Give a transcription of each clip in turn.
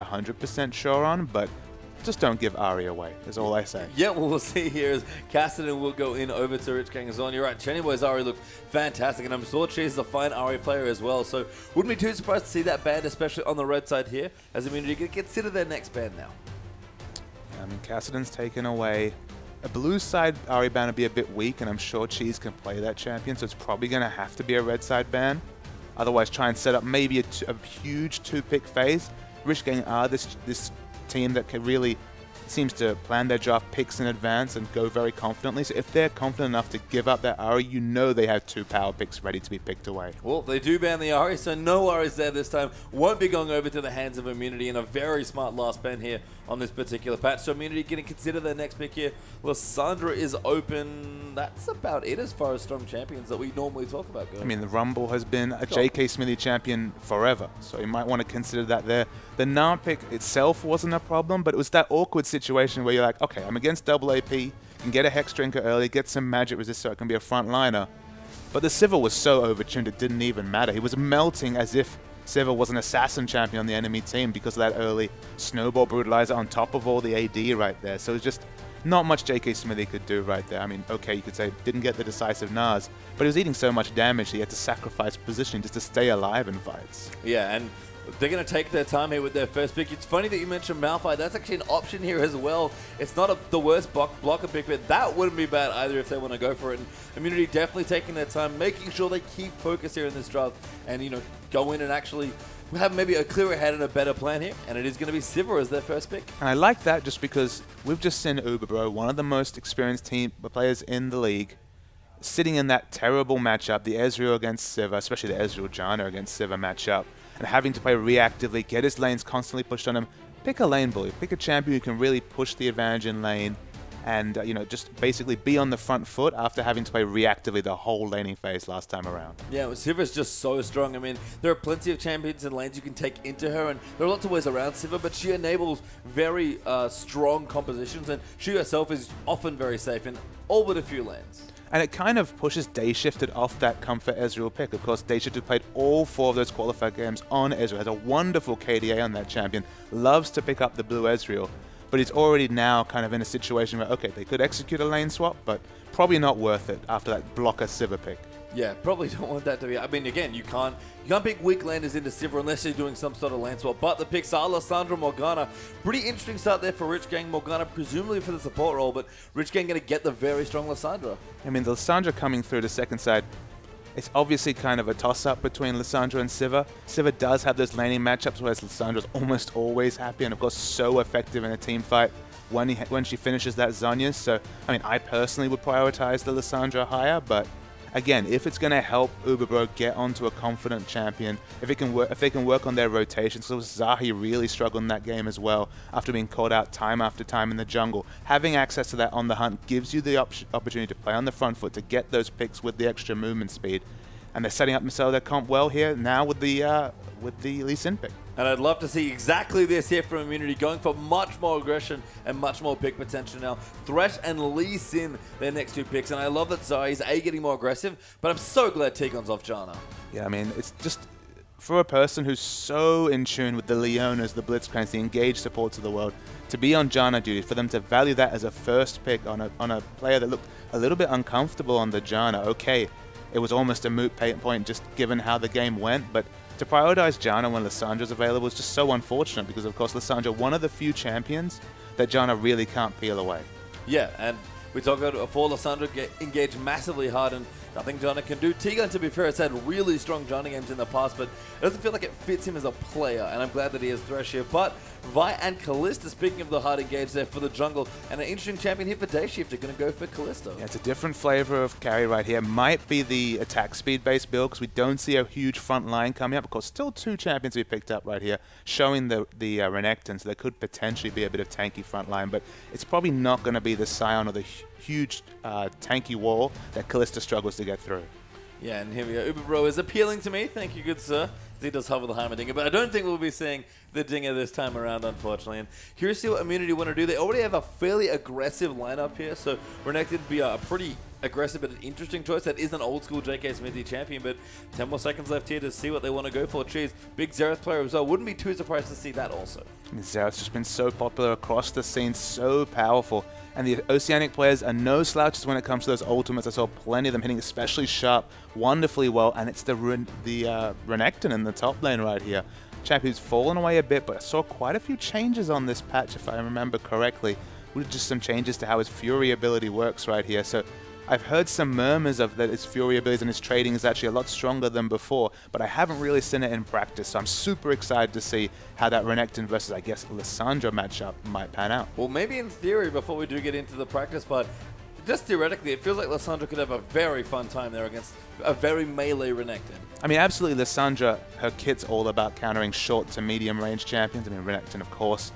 100% sure on, but just don't give Ari away, is all I say. Yeah, well, we'll see here as Cassidy will go in over to Rich Gang as well. And you're right, Chenny Boy's Ari looked fantastic, and I'm sure Cheese is a fine Ari player as well. So wouldn't be too surprised to see that band, especially on the red side here, as Immunity can consider their next band now. I mean, Cassidon's taken away. A blue side Ari ban would be a bit weak, and I'm sure Cheese can play that champion, so it's probably going to have to be a red side ban. Otherwise, try and set up maybe a huge two-pick phase. Rich Gang are this team that can really seems to plan their draft picks in advance and go very confidently. So if they're confident enough to give up that Ari, you know they have 2 power picks ready to be picked away. Well, they do ban the Ari, so no Ari's there this time. Won't be going over to the hands of Immunity, and a very smart last ban here on this particular patch. So Immunity going to consider their next pick here. Lysandra is open. That's about it as far as strong champions that we normally talk about. I mean, the Rumble has been a JK Smithy champion forever, so you might want to consider that there. The Narn pick itself wasn't a problem, but it was that awkward situation where you're like, okay, I'm against double AP, can get a Hex Drinker early, get some magic resist so I can be a front liner. But the Sivir was so overtuned it didn't even matter. He was melting as if Sivir was an assassin champion on the enemy team because of that early Snowball Brutalizer on top of all the AD right there. So it was just not much JK Smithy could do right there. I mean, okay, you could say didn't get the decisive Nars, but he was eating so much damage he had to sacrifice positioning just to stay alive in fights. Yeah, and they're going to take their time here with their first pick. It's funny that you mentioned Malphite. That's actually an option here as well. It's not the worst blocker pick, but that wouldn't be bad either if they want to go for it. And Immunity definitely taking their time, making sure they keep focus here in this draft and, you know, go in and actually have maybe a clearer head and a better plan here. And it is going to be Sivir as their first pick. And I like that just because we've just seen Uberbro, one of the most experienced team players in the league, sitting in that terrible matchup, the Ezreal against Sivir, especially the Ezreal Janna against Sivir matchup, and having to play reactively, get his lanes constantly pushed on him. Pick a lane bully, pick a champion who can really push the advantage in lane and you know, just basically be on the front foot after having to play reactively the whole laning phase last time around. Yeah, well, Sivir's just so strong. I mean, there are plenty of champions and lanes you can take into her, and there are lots of ways around Sivir, but she enables very strong compositions, and she herself is often very safe in all but a few lanes. And it kind of pushes Dayshifted off that comfort Ezreal pick. Of course, Dayshifted played all 4 of those qualifier games on Ezreal, has a wonderful KDA on that champion, loves to pick up the blue Ezreal, but he's already now kind of in a situation where, okay, they could execute a lane swap, but probably not worth it after that blocker Sivir pick. Yeah, probably don't want that to be. I mean, again, you can't pick weak landers into Sivir unless you're doing some sort of lane swap. But the picks are Lysandra, Morgana. Pretty interesting start there for Rich Gang. Morgana presumably for the support role, but Rich Gang going to get the very strong Lysandra. I mean, the Lysandra coming through the second side, it's obviously kind of a toss-up between Lysandra and Sivir. Sivir does have those laning matchups, whereas Lysandra's almost always happy and, of course, so effective in a team fight when she finishes that Zhonya's. So, I mean, I personally would prioritize the Lysandra higher, but again, if it's going to help Uberbro get onto a confident champion, if they can work on their rotation, so Zahi really struggled in that game as well after being called out time after time in the jungle. Having access to that on the hunt gives you the opportunity to play on the front foot to get those picks with the extra movement speed. And they're setting up themselves their comp well here now with the Lee Sin pick. And I'd love to see exactly this here from Immunity, going for much more aggression and much more pick potential now. Thresh and Lee Sin, their next 2 picks. And I love that Zai's getting more aggressive, but I'm so glad Tigon's off Janna. Yeah, I mean, it's just for a person who's so in tune with the Leonas, the Blitzcranks, the engaged supports of the world, to be on Janna duty, for them to value that as a first pick on a player that looked a little bit uncomfortable on the Janna. Okay, it was almost a moot point just given how the game went, but to prioritize Janna when Lysandra's available is just so unfortunate because, of course, Lysandra, one of the few champions that Janna really can't peel away. Yeah, and we talk about before Lysandra get engaged massively hard and nothing Janna can do. Tigon, to be fair, has had really strong Janna games in the past, but it doesn't feel like it fits him as a player, and I'm glad that he has Thresh here. But Vi and Kalista, speaking of the hard engage there for the jungle, and an interesting champion here for Dayshifter, going to go for Kalista. Yeah, it's a different flavor of carry right here. Might be the attack speed based build because we don't see a huge front line coming up. Of course, still 2 champions we picked up right here, showing the Renekton, so there could potentially be a bit of tanky front line, but it's probably not going to be the Scion or the huge tanky wall that Kalista struggles to get through. Yeah, and here we go. Uberbro is appealing to me. Thank you, good sir. He does hover the Heimerdinger, but I don't think we'll be seeing the Dinger this time around, unfortunately. And curious to see what Immunity want to do. They already have a fairly aggressive lineup here, so Renekton would be a pretty aggressive but an interesting choice. That is an old school JK Smithy champion, but 10 more seconds left here to see what they want to go for. Cheers, big Xerath player as well. Wouldn't be too surprised to see that also. Xerath's just been so popular across the scene, so powerful. And the Oceanic players are no slouches when it comes to those ultimates. I saw plenty of them hitting especially sharp, wonderfully well, and it's the Renekton in the top lane right here. Chap who's fallen away a bit, but I saw quite a few changes on this patch, if I remember correctly. With just some changes to how his Fury ability works right here. So I've heard some murmurs of that his Fury abilities and his trading is actually a lot stronger than before, but I haven't really seen it in practice. So I'm super excited to see how that Renekton versus, I guess, Lissandra matchup might pan out. Well, maybe in theory, before we do get into the practice part, just theoretically, it feels like Lissandra could have a very fun time there against a very melee Renekton. I mean, absolutely, Lissandra, her kit's all about countering short to medium range champions. I mean, Renekton, of course,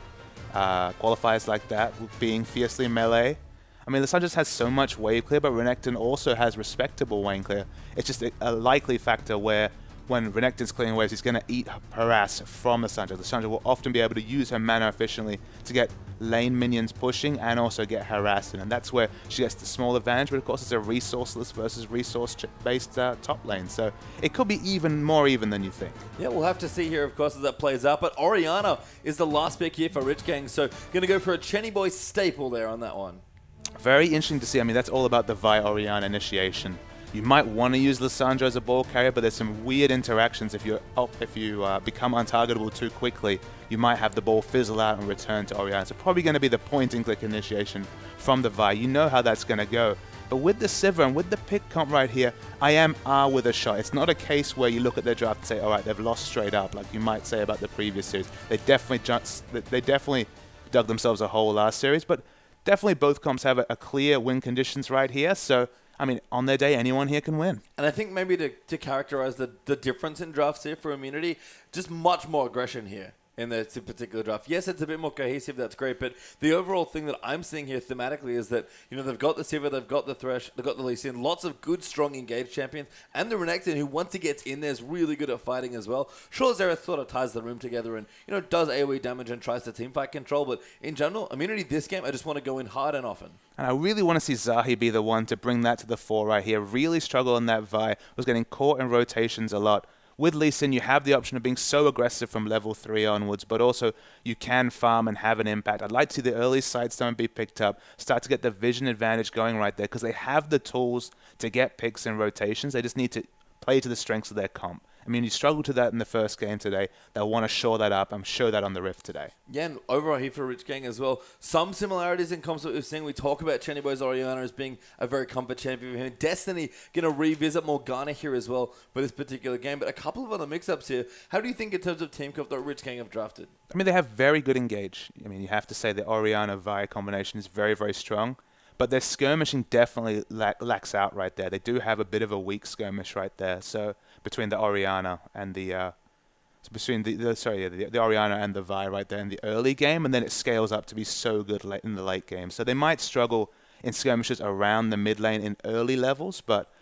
qualifies like that, being fiercely melee. I mean, Lissandra just has so much wave clear, but Renekton also has respectable wave clear. It's just a likely factor where when Renekton's clearing waves, he's going to eat harass from Lissandra. Lissandra will often be able to use her mana efficiently to get lane minions pushing and also get harassed, and that's where she gets the small advantage, but of course it's a resourceless versus resource-based top lane, so it could be even more even than you think. Yeah, we'll have to see here, of course, as that plays out, but Orianna is the last pick here for Rich Gang, so going to go for a Chenny Boy staple there on that one. Very interesting to see. I mean, that's all about the Vi Orianna initiation. You might want to use Lissandra as a ball carrier, but there's some weird interactions. If you become untargetable too quickly, you might have the ball fizzle out and return to Orianna. So probably going to be the point-and-click initiation from the Vi. You know how that's going to go. But with the Sivir and with the pick comp right here, I am with a shot. It's not a case where you look at their draft and say, all right, they've lost straight up, like you might say about the previous series. They definitely dug themselves a hole last series, but definitely both comps have a clear win conditions right here. So I mean, on their day, anyone here can win. And I think maybe to characterize the difference in drafts here for Immunity, just much more aggression here in this particular draft. Yes, it's a bit more cohesive, that's great, but the overall thing that I'm seeing here thematically is that, you know, they've got the Sivir, they've got the Thresh, they've got the Lee Sin, lots of good, strong, engaged champions, and the Renekton, who once he gets in there is really good at fighting as well. Sure, Xerath sort of ties the room together and, you know, does AoE damage and tries to teamfight control, but in general, Immunity this game, I just want to go in hard and often. And I really want to see Zahi be the one to bring that to the fore right here. Really struggle on that Vi, was getting caught in rotations a lot. With Lee Sin, you have the option of being so aggressive from level 3 onwards, but also you can farm and have an impact. I'd like to see the early sidestone be picked up, start to get the vision advantage going right there, because they have the tools to get picks and rotations. They just need to play to the strengths of their comp. I mean, you struggled to that in the first game today. They'll want to shore that up and show that on the Rift today. Yeah, and overall here for Rich Gang as well. Some similarities in comps that we've seen. We talk about Chenny Boy's Orianna as being a very comfort champion for him. Destiny going to revisit Morgana here as well for this particular game. But a couple of other mix-ups here. How do you think in terms of team comp that Rich Gang have drafted? I mean, they have very good engage. I mean, you have to say the Orianna-Vi combination is very, very strong. But their skirmishing definitely lacks out right there. They do have a bit of a weak skirmish right there. So between the Orianna and the Orianna and the Vi right there in the early game, and then it scales up to be so good late in the late game. So they might struggle in skirmishes around the mid lane in early levels, but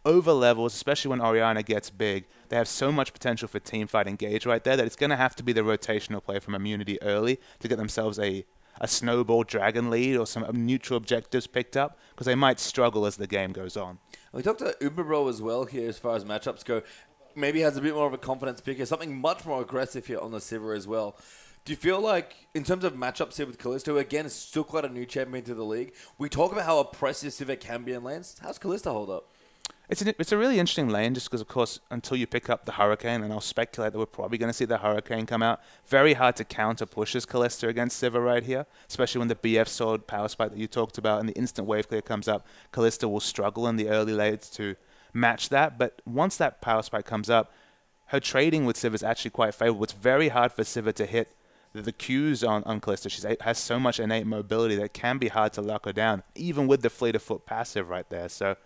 over levels, especially when Orianna gets big, they have so much potential for teamfight engage right there that it's going to have to be the rotational play from Immunity early to get themselves a snowball dragon lead or some neutral objectives picked up, because they might struggle as the game goes on. We talked to Uberbro as well here as far as matchups go. Maybe has a bit more of a confidence pick here, something much more aggressive here on the Sivir as well. Do you feel like, in terms of matchups here with Kalista, who again is still quite a new champion to the league, we talk about how oppressive Sivir can be in lanes. How's Kalista hold up? It's a really interesting lane, just because, of course, until you pick up the Hurricane, and I'll speculate that we're probably going to see the Hurricane come out. Very hard to counter pushes Kalista against Sivir right here, especially when the BF Sword power spike that you talked about and the instant wave clear comes up. Kalista will struggle in the early lanes to match that, but once that power spike comes up, her trading with Sivir is actually quite favorable. It's very hard for Sivir to hit the Qs on Kalista. She has so much innate mobility that it can be hard to lock her down, even with the fleet of foot passive right there. So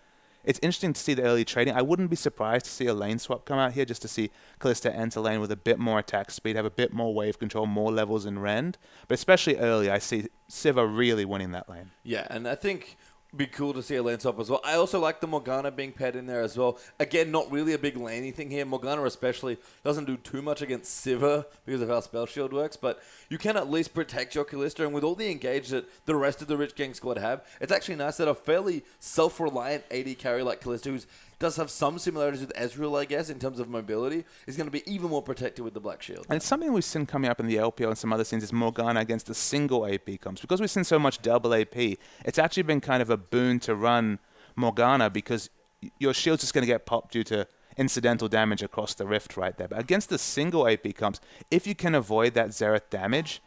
it's interesting to see the early trading. I wouldn't be surprised to see a lane swap come out here, just to see Kalista enter lane with a bit more attack speed, have a bit more wave control, more levels in rend. But especially early, I see Sivir really winning that lane. Yeah, and I think Be cool to see a lane swap as well. I also like the Morgana being paired in there as well. Again, not really a big laning thing here. Morgana especially doesn't do too much against Sivir because of how Spell Shield works, but you can at least protect your Kalista, and with all the engage that the rest of the Rich Gang squad have, it's actually nice that a fairly self-reliant AD carry like Kalista, who does have some similarities with Ezreal, I guess, in terms of mobility, is going to be even more protected with the Black Shield. And it's something we've seen coming up in the LPL and some other scenes is Morgana against a single AP comps. Because we've seen so much double AP, it's actually been kind of a boon to run Morgana because your shield's just going to get popped due to incidental damage across the rift right there. But against the single AP comps, if you can avoid that Xerath damage,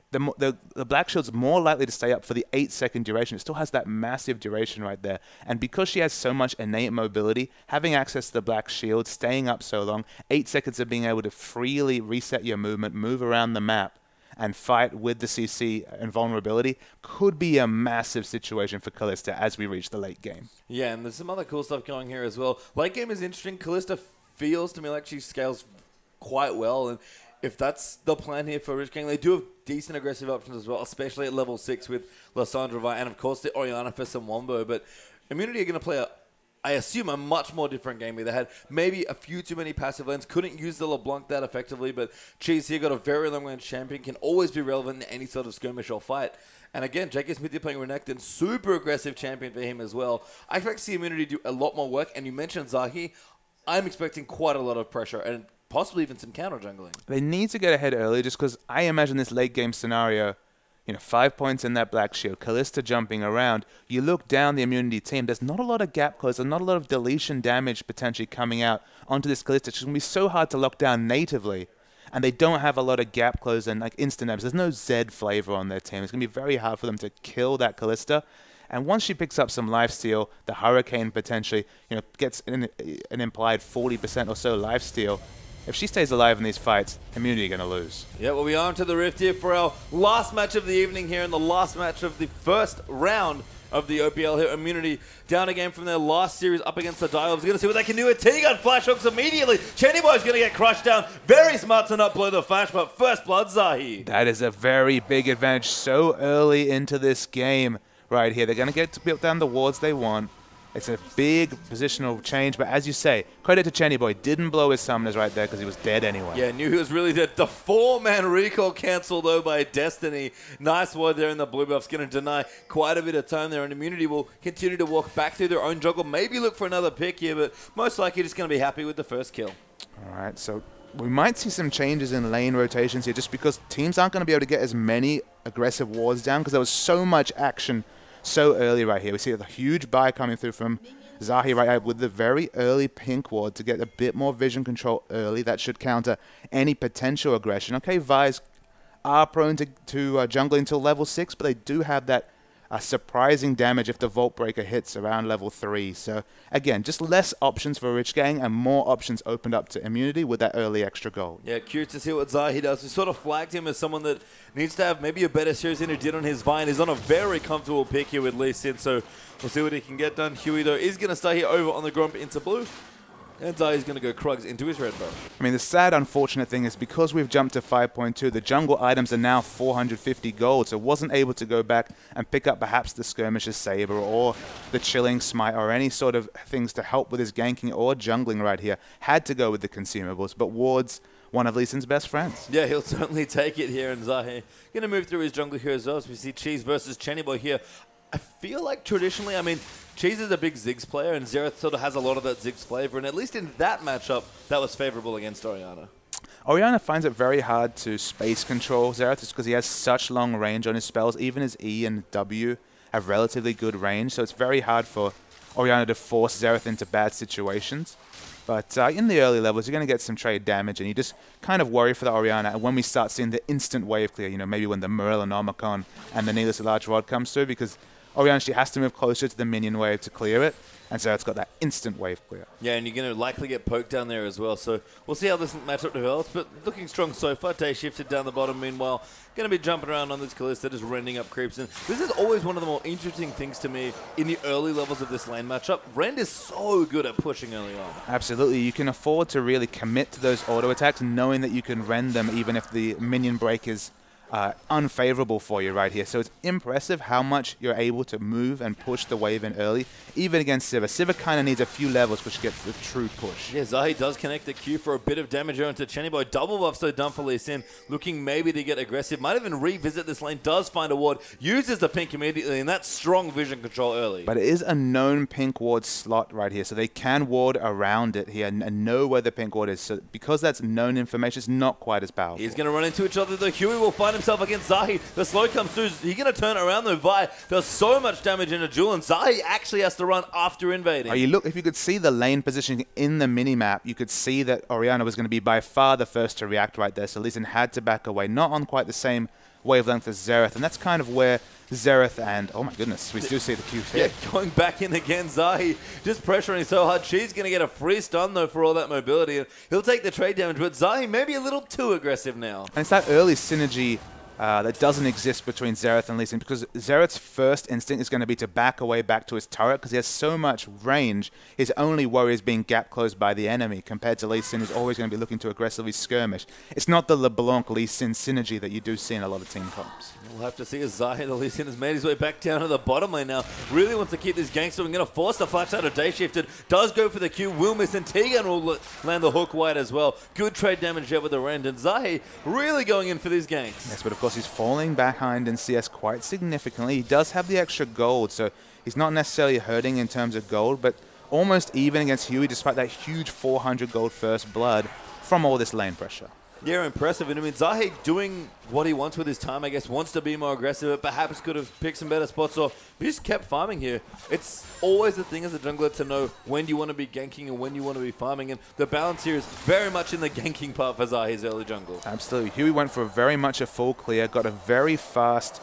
the Black Shield's more likely to stay up for the 8-second duration. It still has that massive duration right there. And because she has so much innate mobility, having access to the Black Shield, staying up so long, 8 seconds of being able to freely reset your movement, move around the map, and fight with the CC and vulnerability could be a massive situation for Kalista as we reach the late game. Yeah, and there's some other cool stuff going here as well. Late game is interesting. Kalista feels to me like she scales quite well, and if that's the plan here for Rich Gang, they do have decent aggressive options as well, especially at level 6 with Lissandra Vi, and of course the Orianna for some Wombo. But Immunity are going to play I assume, a much more different game. They had maybe a few too many passive lanes, couldn't use the LeBlanc that effectively, but Cheese here got a very long range champion, can always be relevant in any sort of skirmish or fight. And again, J.K. Smith here playing Renekton, super aggressive champion for him as well. I expect to see Immunity do a lot more work, and you mentioned Zahi. I'm expecting quite a lot of pressure, and possibly even some counter jungling. They need to get ahead early just because I imagine this late game scenario, 5 points in that Black Shield, Kalista jumping around. You look down the Immunity team, there's not a lot of gap close, there's not a lot of deletion damage potentially coming out onto this Kalista. It's going to be so hard to lock down natively, and they don't have a lot of gap close and like instant damage. There's no Zed flavor on their team. It's going to be very hard for them to kill that Kalista. And once she picks up some lifesteal, the Hurricane potentially gets an implied 40% or so lifesteal. If she stays alive in these fights, Immunity are going to lose. Yeah, well, we are onto the Rift here for our last match of the evening here, and the last match of the first round of the OPL here. Immunity down a game from their last series up against the Dials. We're going to see what they can do with T-Gun. Flash hooks immediately. Chenny Boy's going to get crushed down. Very smart to not blow the flash, but first blood, Zahi. That is a very big advantage so early into this game right here. They're going to get to build down the wards they want. It's a big positional change, but as you say, credit to Chenny Boy. Didn't blow his summoners right there because he was dead anyway. Yeah, knew he was really dead. The 4-man recall cancelled, though, by Destiny. Nice word there in the blue buff's going to deny quite a bit of time there, and Immunity will continue to walk back through their own jungle. Maybe look for another pick here, but most likely just going to be happy with the first kill. All right, so we might see some changes in lane rotations here just because teams aren't going to be able to get as many aggressive wards down because there was so much action so early right here. We see a huge buy coming through from Zahi right here with the very early pink ward to get a bit more vision control early. That should counter any potential aggression. Okay, Vi's are prone to jungling until level 6, but they do have that surprising damage if the Vault Breaker hits around level 3. So again, just less options for Rich Gang and more options opened up to Immunity with that early extra gold. Yeah, curious to see what Zahi does. We sort of flagged him as someone that needs to have maybe a better series than he did on his Vine. He's on a very comfortable pick here with Lee Sin, so we'll see what he can get done. Huey, though, is going to stay here over on the Gromp into blue. And Zahi's going to go Krugs into his red buff. I mean, the sad, unfortunate thing is because we've jumped to 5.2, the jungle items are now 450 gold, so wasn't able to go back and pick up perhaps the Skirmisher's Saber or the Chilling Smite or any sort of things to help with his ganking or jungling right here. Had to go with the consumables, but Ward's one of Lee Sin's best friends. Yeah, he'll certainly take it here, and Zahi going to move through his jungle here as well. So we see Cheese versus Chenny Boy here. I feel like traditionally, I mean, Cheese is a big Ziggs player, and Xerath sort of has a lot of that Ziggs flavor, and at least in that matchup, that was favorable against Orianna. Orianna finds it very hard to space control Xerath just because he has such long range on his spells. Even his E and W have relatively good range, so it's very hard for Orianna to force Xerath into bad situations. But in the early levels, you're going to get some trade damage, and you just kind of worry for the Orianna. And when we start seeing the instant wave clear, maybe when the Morellonomicon and the Needless Large Rod comes through, because Orianna, she has to move closer to the minion wave to clear it, and so it's got that instant wave clear. Yeah, and you're going to likely get poked down there as well, so we'll see how this matchup develops, but looking strong so far. Tay shifted down the bottom, meanwhile, going to be jumping around on this Kalista, just rending up creeps, and this is always one of the more interesting things to me in the early levels of this lane matchup. Rend is so good at pushing early on. Absolutely, you can afford to really commit to those auto attacks, knowing that you can rend them even if the minion break is unfavorable for you right here. So it's impressive how much you're able to move and push the wave in early, even against Sivir. Sivir kind of needs a few levels which gets the true push. Yeah, Zahi does connect the Q for a bit of damage onto Chennyboy. Double buff so done for Lee Sin, looking maybe to get aggressive. Might even revisit this lane, does find a ward, uses the pink immediately, and that's strong vision control early. But it is a known pink ward slot right here, so they can ward around it here and know where the pink ward is. So because that's known information, it's not quite as powerful. He's going to run into each other. The Huey will find himself against Zahi. The slow comes through. He's going to turn around though. Vi does so much damage into Jewel, and Zahi actually has to run after invading. Oh, if you could see the lane positioning in the minimap, you could see that Orianna was going to be by far the first to react right there. So Lee Sin had to back away, not on quite the same wavelength as Xerath, and that's kind of where Xerath and, oh my goodness, we do see the Q here. Yeah, going back in again, Zahi just pressuring so hard. She's going to get a free stun though for all that mobility, and he'll take the trade damage, but Zahi maybe a little too aggressive now. And it's that early synergy that doesn't exist between Xerath and Lee Sin, because Xerath's first instinct is going to be to back away back to his turret because he has so much range. His only worry is being gap closed by the enemy, compared to Lee Sin, who's always going to be looking to aggressively skirmish. It's not the LeBlanc-Lee Sin synergy that you do see in a lot of team comps. We'll have to see as Zahi, the Lee Sin, has made his way back down to the bottom lane now. Really wants to keep this gangster. We're going to force the flash out of Day Shifted. Does go for the Q. Will miss, and Tegan will land the hook wide as well. Good trade damage there with the rend, and Zahi really going in for these ganks. Yes, but of course he's falling behind in CS quite significantly. He does have the extra gold, so he's not necessarily hurting in terms of gold, but almost even against Huey despite that huge 400 gold first blood from all this lane pressure. Yeah, impressive. And I mean, Zahi doing what he wants with his time, I guess, wants to be more aggressive, but perhaps could have picked some better spots, or just kept farming here. It's always the thing as a jungler to know when you want to be ganking and when you want to be farming, and the balance here is very much in the ganking part for Zahi's early jungle. Absolutely. Huey went for very much a full clear, got a very fast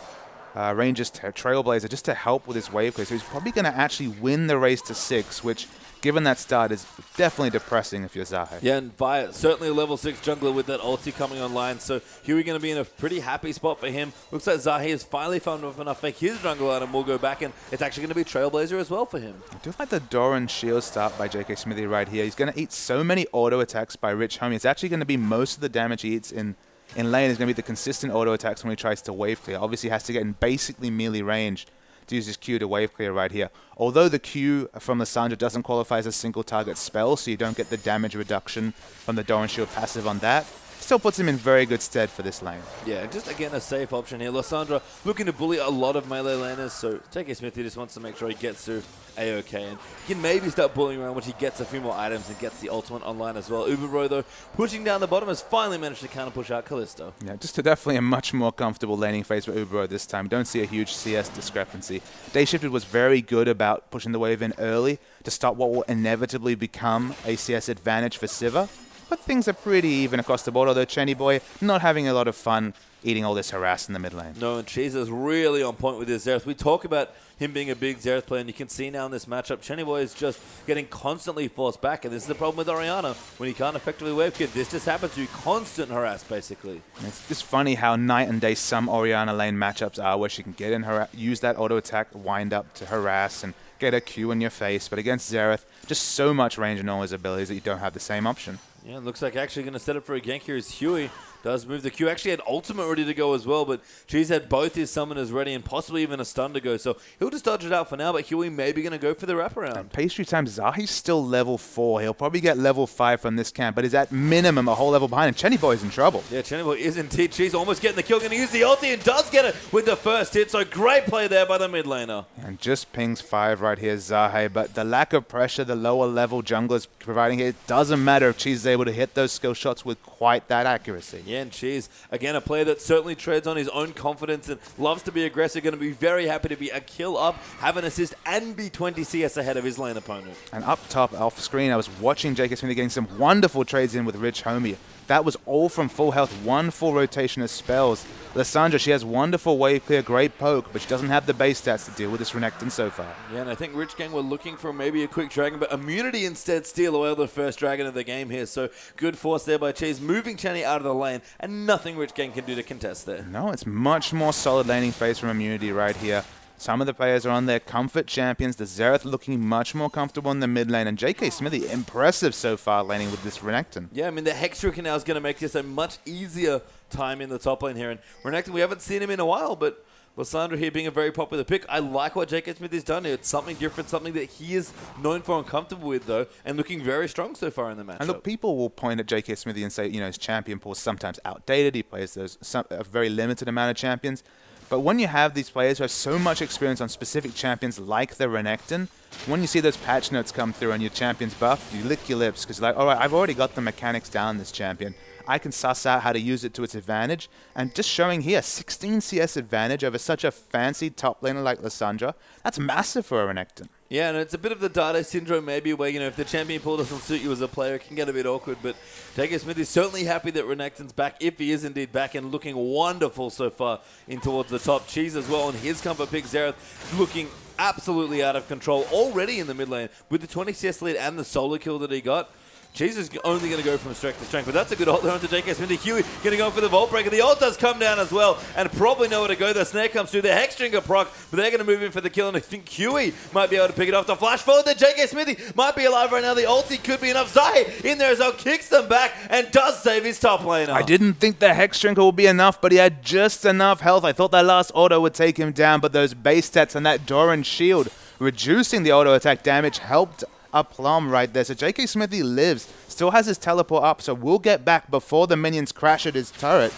Rangers Trailblazer just to help with his wave clear, so he's probably going to actually win the race to 6, which, given that start, is definitely depressing if you're Zahi. Yeah, and Vi, certainly a level 6 jungler with that ulti coming online, so Huey going to be in a pretty happy spot for him. Looks like Zahi has finally found enough fake his jungle out, and will go back, and it's actually going to be Trailblazer as well for him. I do like the Doran shield start by JK Smithy right here. He's going to eat so many auto attacks by Rich Homie. It's actually going to be most of the damage he eats in lane is going to be the consistent auto attacks when he tries to wave clear. Obviously, he has to get in basically melee range to use his Q to wave clear right here. Although the Q from Lissandra doesn't qualify as a single target spell, so you don't get the damage reduction from the Doran Shield passive on that, still puts him in very good stead for this lane. Yeah, just again a safe option here. Lissandra looking to bully a lot of melee laners, so JK Smithy just wants to make sure he gets through A-OK, and he can maybe start bullying around once he gets a few more items and gets the ultimate online as well. Uberbro, though, pushing down the bottom, has finally managed to counter push out Callisto. Yeah, just definitely a much more comfortable laning phase for Uberbro this time. Don't see a huge CS discrepancy. Day Shifted was very good about pushing the wave in early to stop what will inevitably become a CS advantage for Sivir. But things are pretty even across the board, although Chennyboy not having a lot of fun eating all this harass in the mid lane. No, and Cheese is really on point with his Xerath. We talk about him being a big Xerath player, and you can see now in this matchup, Chennyboy is just getting constantly forced back, and this is the problem with Orianna. When he can't effectively wave kid, this just happens to be constant harass, basically. And it's just funny how night and day some Orianna lane matchups are, where she can get in, use that auto attack, wind up to harass, and get a Q in your face. But against Xerath, just so much range in all his abilities that you don't have the same option. Yeah, it looks like actually going to set up for a gank here is Huey. Does move the Q. Actually had ultimate ready to go as well, but Cheese had both his summoners ready and possibly even a stun to go. So he'll just dodge it out for now, but Huey maybe going to go for the wraparound. And pastry time, Zahi's still level 4. He'll probably get level 5 from this camp, but is at minimum a whole level behind, and Chennyboy's in trouble. Yeah, Chennyboy is indeed. Cheese almost getting the kill. Going to use the ulti and does get it with the first hit. So great play there by the mid laner. And just pings 5 right here, Zahi, but the lack of pressure the lower level junglers providing here, it doesn't matter if Cheese is able to hit those skill shots with quite that accuracy. Yeah, and Cheese, again, a player that certainly treads on his own confidence and loves to be aggressive, going to be very happy to be a kill up, have an assist, and be 20 CS ahead of his lane opponent. And up top, off screen, I was watching JK Smithy getting some wonderful trades in with Rich Homie. That was all from full health, one full rotation of spells. Lissandra, she has wonderful wave clear, great poke, but she doesn't have the base stats to deal with this Renekton so far. Yeah, and I think Rich Gang were looking for maybe a quick dragon, but immunity instead steal away the first dragon of the game here. So good force there by Cheese, moving Chenny out of the lane, and nothing Rich Gang can do to contest there. No, it's much more solid laning phase from immunity right here. Some of the players are on their comfort champions. The Xerath looking much more comfortable in the mid lane. And JK Smithy, impressive so far laning with this Renekton. Yeah, I mean, the Hextruca now is going to make this a much easier time in the top lane here. And Renekton, we haven't seen him in a while, but Lissandra here being a very popular pick. I like what J.K. Smith has done here. It's something different, something that he is known for and comfortable with, though, and looking very strong so far in the matchup. And look, people will point at J.K. Smithy and say, you know, his champion pool is sometimes outdated. He plays a very limited amount of champions. But when you have these players who have so much experience on specific champions like the Renekton, when you see those patch notes come through and your champion's buffed, you lick your lips because you're like, all right, I've already got the mechanics down this champion. I can suss out how to use it to its advantage. And just showing here, 16 CS advantage over such a fancy top laner like Lissandra, that's massive for a Renekton. Yeah, and it's a bit of the Dado syndrome maybe where, you know, if the champion pool doesn't suit you as a player, it can get a bit awkward. But J.K. Smith is certainly happy that Renekton's back, if he is indeed back, and looking wonderful so far in towards the top. Cheese as well on his comfort pick. Xerath looking absolutely out of control already in the mid lane with the 20 CS lead and the solo kill that he got. Cheese is only going to go from strength to strength, but that's a good ult there onto J.K. Smith. Huey going to go for the Vault Breaker. The ult does come down as well, and probably nowhere to go. The snare comes through. The Hexdrinker proc, but they're going to move in for the kill, and I think Huey might be able to pick it off. The flash forward there. J.K. Smithy might be alive right now. The ulti could be enough. Zahi in there as well, kicks them back, and does save his top laner. I didn't think the Hexdrinker would be enough, but he had just enough health. I thought that last auto would take him down, but those base stats and that Doran shield reducing the auto attack damage helped a plum right there. So J.K. Smithy lives, still has his teleport up, so we'll get back before the minions crash at his turret.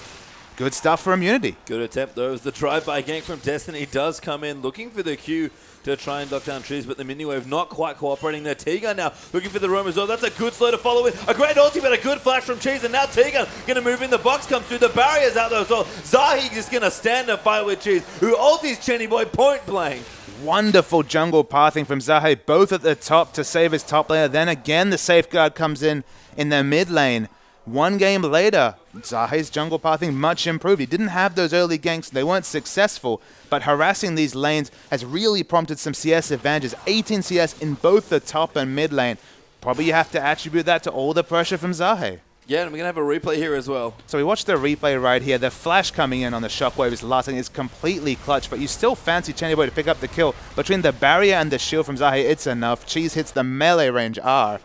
Good stuff for Immunity. Good attempt, though, as the drive-by gank from Destiny does come in, looking for the Q to try and knock down trees, but the mini-wave not quite cooperating there. Tegan now looking for the roam as well. That's a good slow to follow in. A great ulti, but a good flash from Cheese, and now Tegan going to move in. The box comes through. The barrier's out there as well. Zahi just going to stand and fight with Cheese, who ultis Chenny Boy point blank. Wonderful jungle pathing from Zahi, both at the top to save his top laner. Then again, the safeguard comes in their mid lane. One game later, Zahi's jungle pathing much improved. He didn't have those early ganks. They weren't successful, but harassing these lanes has really prompted some CS advantages. 18 CS in both the top and mid lane. Probably you have to attribute that to all the pressure from Zahi. Yeah, and we're going to have a replay here as well. So we watched the replay right here. The flash coming in on the shockwave is last thing. It's completely clutch, but you still fancy Chenny Boy to pick up the kill. Between the barrier and the shield from Zahi, it's enough. Cheese hits the melee range R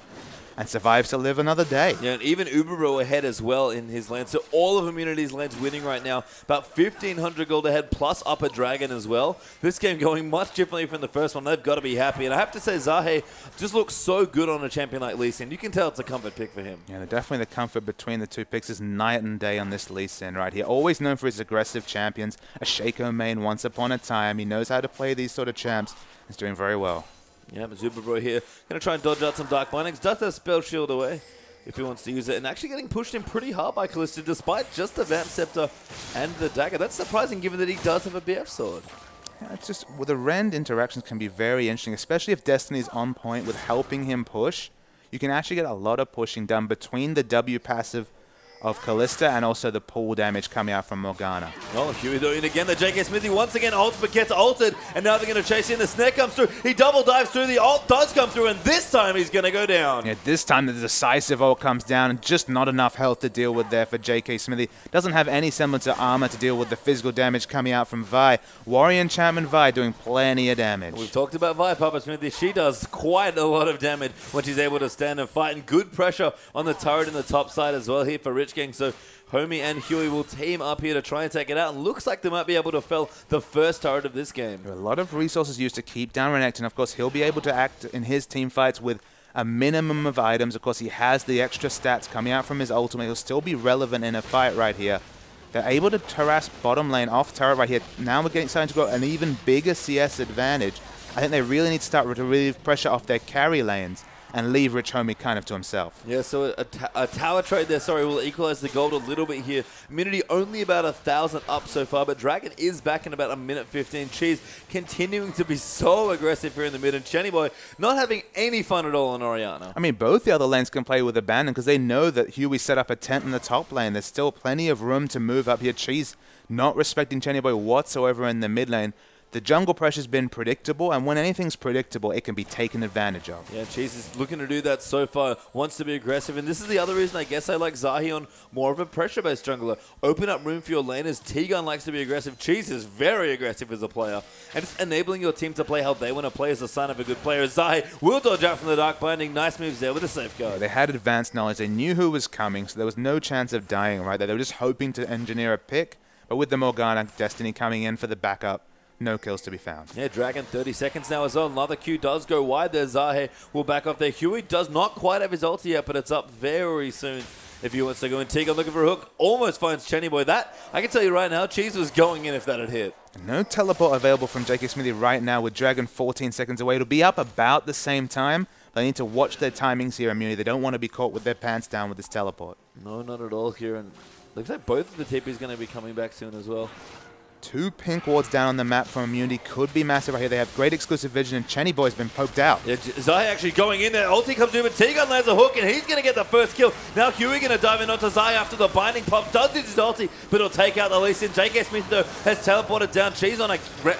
and survives to live another day. Yeah, and even Uberbro ahead as well in his lane. So all of Immunity's lanes winning right now. About 1,500 gold ahead, plus Upper Dragon as well. This game going much differently from the first one. They've got to be happy. And I have to say, Zahi just looks so good on a champion like Lee Sin. You can tell it's a comfort pick for him. Yeah, definitely the comfort between the two picks is night and day on this Lee Sin right here. Always known for his aggressive champions. A Shaco main once upon a time. He knows how to play these sort of champs. He's doing very well. Yeah, but Zuberbro here going to try and dodge out some Dark Bindings. Does have Spell Shield away if he wants to use it. And actually getting pushed in pretty hard by Kalista despite just the Vamp Scepter and the Dagger. That's surprising given that he does have a BF Sword. Yeah, it's just, well, the Rend interactions can be very interesting, especially if Destiny's on point with helping him push. You can actually get a lot of pushing done between the W passive of Kalista and also the pull damage coming out from Morgana. Oh, Huey doing it again. The J.K. Smithy once again ults but gets ulted, and now they're going to chase in. The snare comes through. He double dives through. The ult does come through, and this time he's going to go down. Yeah, this time the decisive ult comes down, and just not enough health to deal with there for J.K. Smithy. Doesn't have any semblance of armor to deal with the physical damage coming out from Vi. Warrior Enchantment Vi doing plenty of damage. We've talked about Vi, Papa Smithy. She does quite a lot of damage when she's able to stand and fight, and good pressure on the turret in the top side as well here for Rich Gang. So Homie and Huey will team up here to try and take it out, and looks like they might be able to fell the first turret of this game. A lot of resources used to keep down Renekton. Of course, he'll be able to act in his team fights with a minimum of items. Of course, he has the extra stats coming out from his ultimate. He'll still be relevant in a fight right here. They're able to harass bottom lane off turret right here. Now we're starting to grow an even bigger CS advantage. I think they really need to start to relieve pressure off their carry lanes and leave Rich Homie kind of to himself. Yeah, so a tower trade there, will equalize the gold a little bit here. Immunity only about 1,000 up so far, but Dragon is back in about a minute 15. Cheese continuing to be so aggressive here in the mid, and Chenny Boy not having any fun at all on Orianna. I mean, both the other lanes can play with abandon because they know that Huey set up a tent in the top lane. There's still plenty of room to move up here. Cheese not respecting Chenny Boy whatsoever in the mid lane. The jungle pressure's been predictable, and when anything's predictable, it can be taken advantage of. Yeah, Cheese is looking to do that so far, wants to be aggressive, and this is the other reason I guess I like Zahi on more of a pressure-based jungler. Open up room for your laners. T-Gun likes to be aggressive. Cheese is very aggressive as a player, and it's enabling your team to play how they want to play is a sign of a good player. Zahi will dodge out from the Dark Binding. Nice moves there with a safeguard. They had advanced knowledge. They knew who was coming, so there was no chance of dying right there. They were just hoping to engineer a pick, but with the Morgana Destiny coming in for the backup, no kills to be found. Yeah, Dragon 30 seconds now as well. Another Q does go wide there. Zahe will back off there. Huey does not quite have his ulti yet, but it's up very soon if he wants to go in. Tegan looking for a hook. Almost finds Chenny Boy. That, I can tell you right now, Cheese was going in if that had hit. No teleport available from JK Smithy right now with Dragon 14 seconds away. It'll be up about the same time. They need to watch their timings here, Immunity. They don't want to be caught with their pants down with this teleport. No, not at all here. And looks like both of the TPs going to be coming back soon as well. 2 pink wards down on the map from Immunity could be massive right here. They have great exclusive vision, and Chenny Boy's been poked out. Yeah, Zai actually going in there. Ulti comes in, but T-Gun lands a hook, and he's going to get the first kill. Now Huey going to dive in onto Zai after the binding pop. Does his ulti, but he'll take out the Lee Sin. JK Smith, though, has teleported down. Cheese on a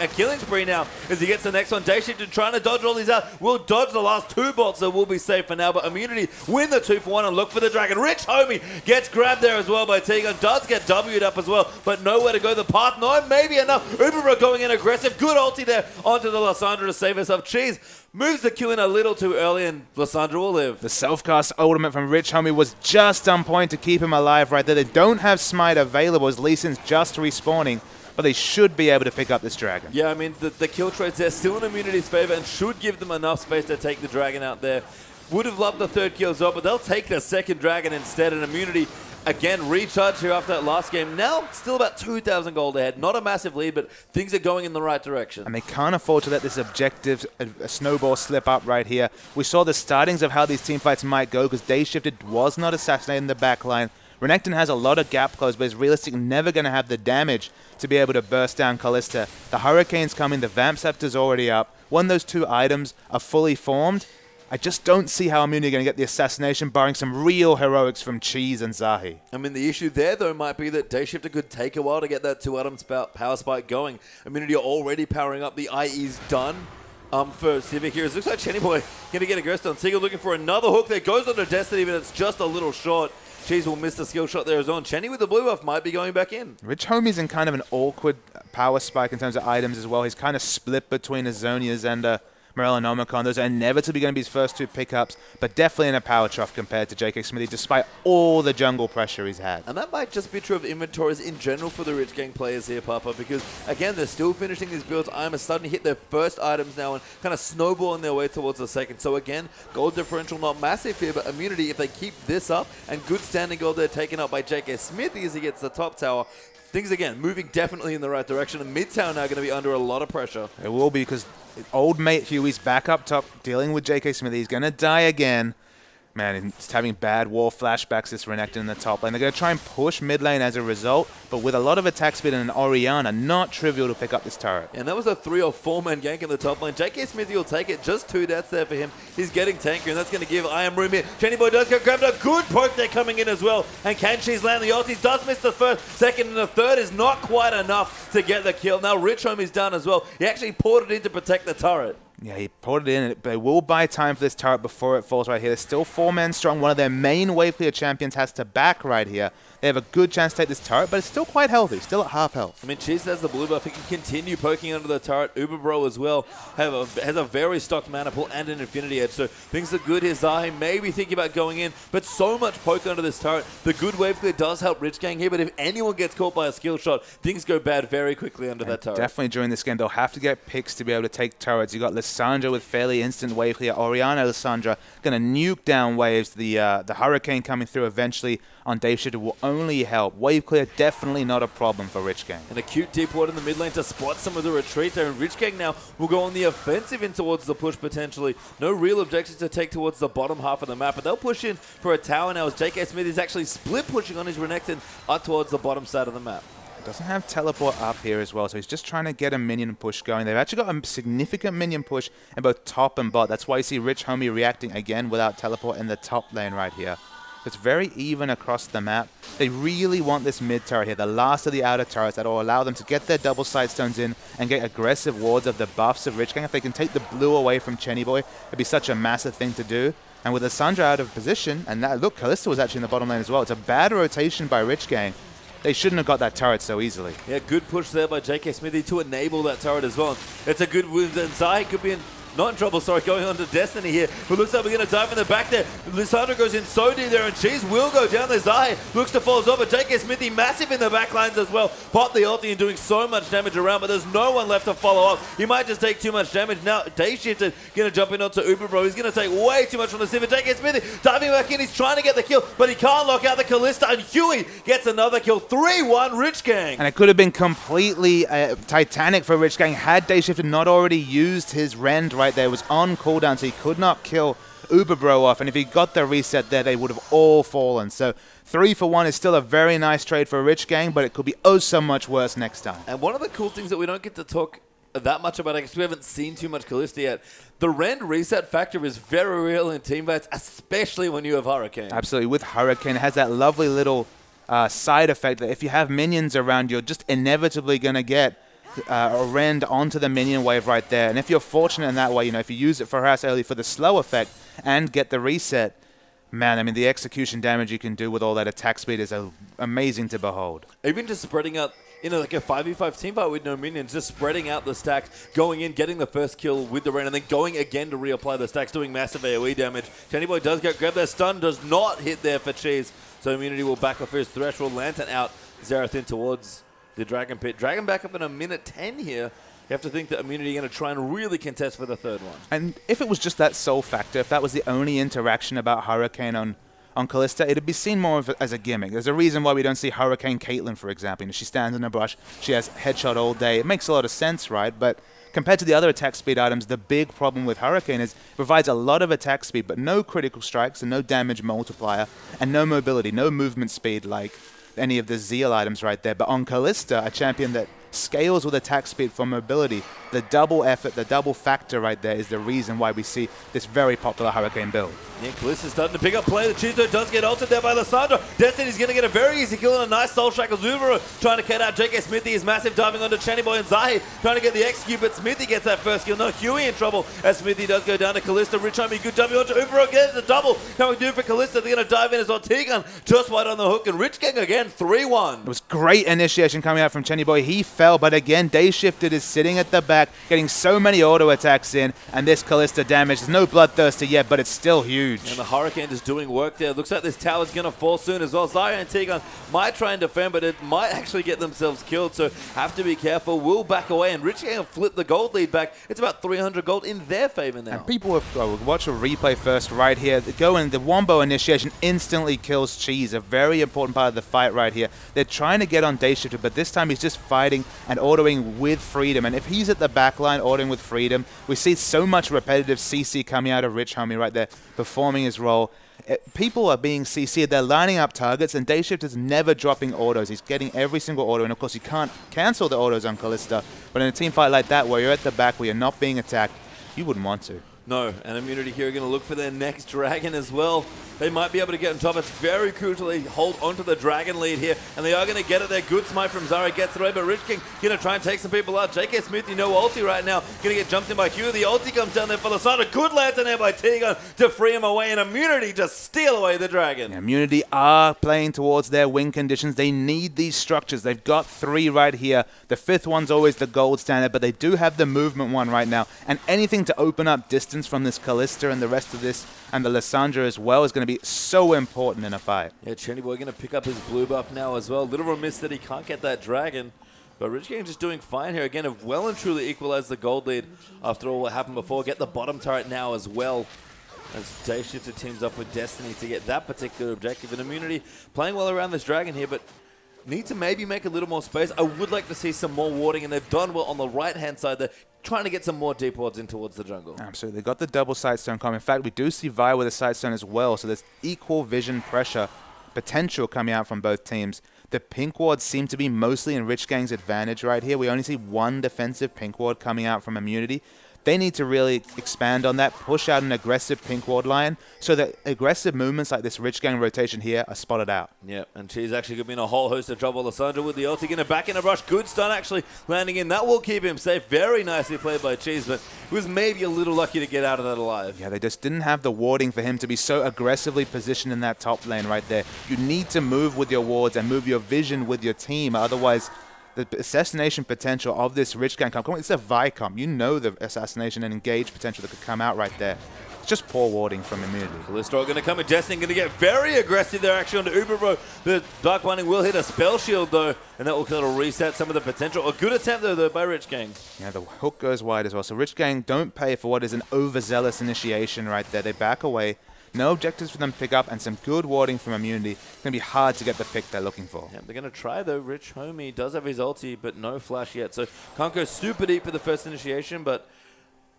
killing spree now as he gets the next one. Dayshift trying to dodge all these out. Will dodge the last 2 bolts, so we'll be safe for now. But Immunity win the 2-for-1 and look for the Dragon. Rich Homie gets grabbed there as well by T-Gun. Does get W'd up as well, but nowhere to go. The path 9, maybe enough. Uber going in aggressive. Good ulti there onto the Lissandra to save herself. Cheese moves the Q in a little too early, and Lissandra will live. The self-cast ultimate from Rich Homie was just on point to keep him alive right there. They don't have Smite available as Lee Sin's just respawning, but they should be able to pick up this Dragon. Yeah, I mean, the kill trades there still in Immunity's favor and should give them enough space to take the Dragon out there. Would have loved the 3rd kill as well, but they'll take the 2nd Dragon instead, and Immunity again, recharge here after that last game. Now, still about 2,000 gold ahead. Not a massive lead, but things are going in the right direction. And they can't afford to let this objective a snowball slip up right here. We saw the startings of how these teamfights might go because Dayshift was not assassinated in the backline. Renekton has a lot of gap close, but is realistically never going to have the damage to be able to burst down Kalista. The Hurricane's coming, the Vamp Scepter's already up. When those 2 items are fully formed, I just don't see how Immunity are going to get the assassination, barring some real heroics from Cheese and Zahi. I mean, the issue there, though, might be that Dayshifter could take a while to get that 2-item power spike going. Immunity are already powering up. The IE's done for Civic here. It looks like Chenny Boy going to get aggressive on Seagull, looking for another hook that goes under Destiny, but it's just a little short. Cheese will miss the skill shot there as well. Chenny with the blue buff might be going back in. Rich Homie's in kind of an awkward power spike in terms of items as well. He's kind of split between Azonias and Morellonomicon. Those are inevitably going to be his first 2 pickups, but definitely in a power trough compared to JK Smithy, despite all the jungle pressure he's had. And that might just be true of inventories in general for the Rich Gang players here, Papa, because, again, they're still finishing these builds. I'm starting to hit their first items now and kind of snowballing their way towards the 2nd. So, again, gold differential not massive here, but Immunity, if they keep this up, and good standing gold there taken up by JK Smithy as he gets the top tower, things, again, moving definitely in the right direction. And Midtown now going to be under a lot of pressure. It will be because old mate Huey's back up top dealing with JK Smithy. He's going to die again. Man, he's having bad war flashbacks, this Renekton in the top lane. They're going to try and push mid lane as a result, but with a lot of attack speed and an Orianna, not trivial to pick up this turret. And that was a 3 or 4-man gank in the top lane. JK Smithy will take it. Just 2 deaths there for him. He's getting tankier, and that's going to give I Am room here. Chenny Boy does get grabbed. A good poke there coming in as well. And can Cheese land the ulti? Does miss the 1st, 2nd, and the 3rd is not quite enough to get the kill. Now Rich Homie's done as well. He actually poured it in to protect the turret. Yeah, he poured it in, but they will buy time for this turret before it falls right here. They're still 4 men strong. One of their main wave clear champions has to back right here. They have a good chance to take this turret, but it's still quite healthy, still at half health. I mean, Cheese has the blue buff. He can continue poking under the turret. Uber Bro as well has a very stocked mana pool and an Infinity Edge, so things are good here. Zahi maybe thinking about going in, but so much poke under this turret. The good wave clear does help Rich Gang here, but if anyone gets caught by a skill shot, things go bad very quickly under that turret. Definitely during this game, they'll have to get picks to be able to take turrets. You got Lissandra with fairly instant wave clear. Orianna, Lissandra going to nuke down waves. The Hurricane coming through eventually on Dayshift will only help. Wave clear, definitely not a problem for Rich Gang. An acute deep ward in the mid lane to spot some of the retreat there, and Rich Gang now will go on the offensive in towards the push potentially. No real objectives to take towards the bottom half of the map, but they'll push in for a tower now as JK Smith is actually split pushing on his Renekton up towards the bottom side of the map. Doesn't have teleport up here as well, so he's just trying to get a minion push going. They've actually got a significant minion push in both top and bot. That's why you see Rich Homie reacting again without teleport in the top lane right here. It's very even across the map. They really want this mid turret here, the last of the outer turrets that will allow them to get their double side stones in and get aggressive wards of the buffs of Rich Gang. If they can take the blue away from Chenny Boy, it'd be such a massive thing to do. And with Lissandra out of position, and that, look, Kalista was actually in the bottom lane as well. It's a bad rotation by Rich Gang. They shouldn't have got that turret so easily. Yeah, good push there by JK Smithy to enable that turret as well. It's a good win, and Zai could be not in trouble, sorry, going on to Destiny here. But looks like we're going to dive in the back there. Lissandra goes in so deep there, and Cheese will go down there. Zai looks to fall over. JK Smithy massive in the back lines as well. Pop the ulti and doing so much damage around, but there's no one left to follow up. He might just take too much damage. Now, Dayshifted going to jump in onto Uber Bro. He's going to take way too much from the Sivir. JK Smithy diving back in. He's trying to get the kill, but he can't lock out the Kalista, and Huey gets another kill. 3-1 Rich Gang. And it could have been completely Titanic for Rich Gang had Dayshifted not already used his rend right there. It was on cooldown, so he could not kill Uber Bro off, and if he got the reset there, they would have all fallen. So 3 for 1 is still a very nice trade for Rich Gang, but it could be oh so much worse next time. And one of the cool things that we don't get to talk that much about, I guess we haven't seen too much Kalista yet, the rend reset factor is very real in team fights, especially when you have Hurricane. Absolutely. With Hurricane, it has that lovely little side effect that if you have minions around, you're just inevitably going to get a rend onto the minion wave right there. And if you're fortunate in that way, you know, if you use it for harass early for the slow effect and get the reset, man, I mean, the execution damage you can do with all that attack speed is amazing to behold. Even just spreading out, you know, like a 5v5 team fight with no minions, just spreading out the stacks, going in, getting the first kill with the rend, and then going again to reapply the stacks, doing massive AoE damage. Chenny Boy does grab their stun, does not hit there for Cheese, so Immunity will back off his Threshold. Lantern out, Xerath in towards the Dragon Pit. Dragon back up in a minute 10 here. You have to think that Immunity are going to try and really contest for the third one. And if it was just that soul factor, if that was the only interaction about Hurricane on Kalista, it'd be seen more as a gimmick. There's a reason why we don't see Hurricane Caitlyn, for example. You know, she stands in a brush, she has headshot all day. It makes a lot of sense, right? But compared to the other attack speed items, the big problem with Hurricane is it provides a lot of attack speed, but no critical strikes and no damage multiplier, and no mobility, no movement speed like any of the Zeal items right there. But on Kalista, a champion that scales with attack speed for mobility, the double effort, the double factor right there is the reason why we see this very popular Hurricane build. Yeah, Kalista's starting to pick up play. The Chizo does get ulted there by Lissandra. Destiny's going to get a very easy kill and a nice Soul Shackle. Zubero trying to cut out JK Smithy is massive, diving onto Chenny Boy and Zahi, trying to get the execute, but Smithy gets that first kill. No, Huey in trouble as Smithy does go down to Kalista. Rich Homie, good W onto Ubero, gets the double. Coming through for Kalista, they're going to dive in as well. T-Gun just wide on the hook, and Rich Gang again, 3-1. It was great initiation coming out from Chenny Boy. He fell, but again, Dayshifted is sitting at the back, getting so many auto attacks in, and this Kalista damage. There's no Bloodthirster yet, but it's still huge. And the Hurricane is doing work there. Looks like this tower's going to fall soon as well. Zarya and T-Gun might try and defend, but it might actually get themselves killed, so have to be careful. Will back away, and Rich Gang flip the gold lead back. It's about 300 gold in their favor now. And people will watch a replay first right here. Go in, the Wombo initiation instantly kills Cheese, a very important part of the fight right here. They're trying to get on Dayshifter, but this time he's just fighting and autoing with freedom. And if he's at the back line autoing with freedom, we see so much repetitive CC coming out of Rich Homie right there, performing his role. People are being CC'd, they're lining up targets, and Dayshifter's never dropping autos. He's getting every single auto, and of course you can't cancel the autos on Kalista, but in a team fight like that where you're at the back, where you're not being attacked, you wouldn't want to. No, and Immunity here are going to look for their next Dragon as well. They might be able to get on top. It's very crucial they hold onto the Dragon lead here, and they are going to get it there. Good smite from Zara gets it away, but Rich King going to try and take some people out. JK Smithy, no ulti right now. Going to get jumped in by Hugh. The ulti comes down there for Lissandra. Good lantern there by T-Gun to free him away, and Immunity just steal away the Dragon. Yeah, Immunity are playing towards their win conditions. They need these structures. They've got 3 right here. The 5th one's always the gold standard, but they do have the movement one right now, and anything to open up distance from this Kalista and the rest of this, and the Lissandra as well, is going to be so important in a fight. Yeah, Chenny Boy going to pick up his blue buff now as well. Little remiss that he can't get that Dragon, but Rich Gang just doing fine here. Again, have well and truly equalized the gold lead after all what happened before. Get the bottom turret now as well, as Dayshifter teams up with Destiny to get that particular objective. And Immunity playing well around this Dragon here, but need to maybe make a little more space. I would like to see some more warding, and they've done well on the right-hand side there, trying to get some more deep wards in towards the jungle. Absolutely. They got the double Sightstone coming. In fact, we do see Vi with a Sightstone as well, so there's equal vision pressure potential coming out from both teams. The pink wards seem to be mostly in Rich Gang's advantage right here. We only see 1 defensive pink ward coming out from Immunity. They need to really expand on that, push out an aggressive pink ward line so that aggressive movements like this Rich Gang rotation here are spotted out. Yep, and she's actually going to be in a whole host of trouble. Lissandra with the ulti, going to back in a rush. Good stun actually landing in. That will keep him safe. Very nicely played by Cheese, but he was maybe a little lucky to get out of that alive. Yeah, they just didn't have the warding for him to be so aggressively positioned in that top lane right there. You need to move with your wards and move your vision with your team. Otherwise, the assassination potential of this Rich Gang it's a Vicom. You know the assassination and engage potential that could come out right there. It's just poor warding from Immunity. Kalista going to come in. Destiny going to get very aggressive there actually onto Uber Bro. The Dark Binding will hit a spell shield though, and that will kind of reset some of the potential. A good attempt though by Rich Gang. Yeah, the hook goes wide as well. So Rich Gang don't pay for what is an overzealous initiation right there. They back away. No objectives for them to pick up, and some good warding from Immunity. It's going to be hard to get the pick they're looking for. Yeah, they're going to try, though. Rich Homie does have his ulti, but no flash yet. So can't go super deep for the first initiation, but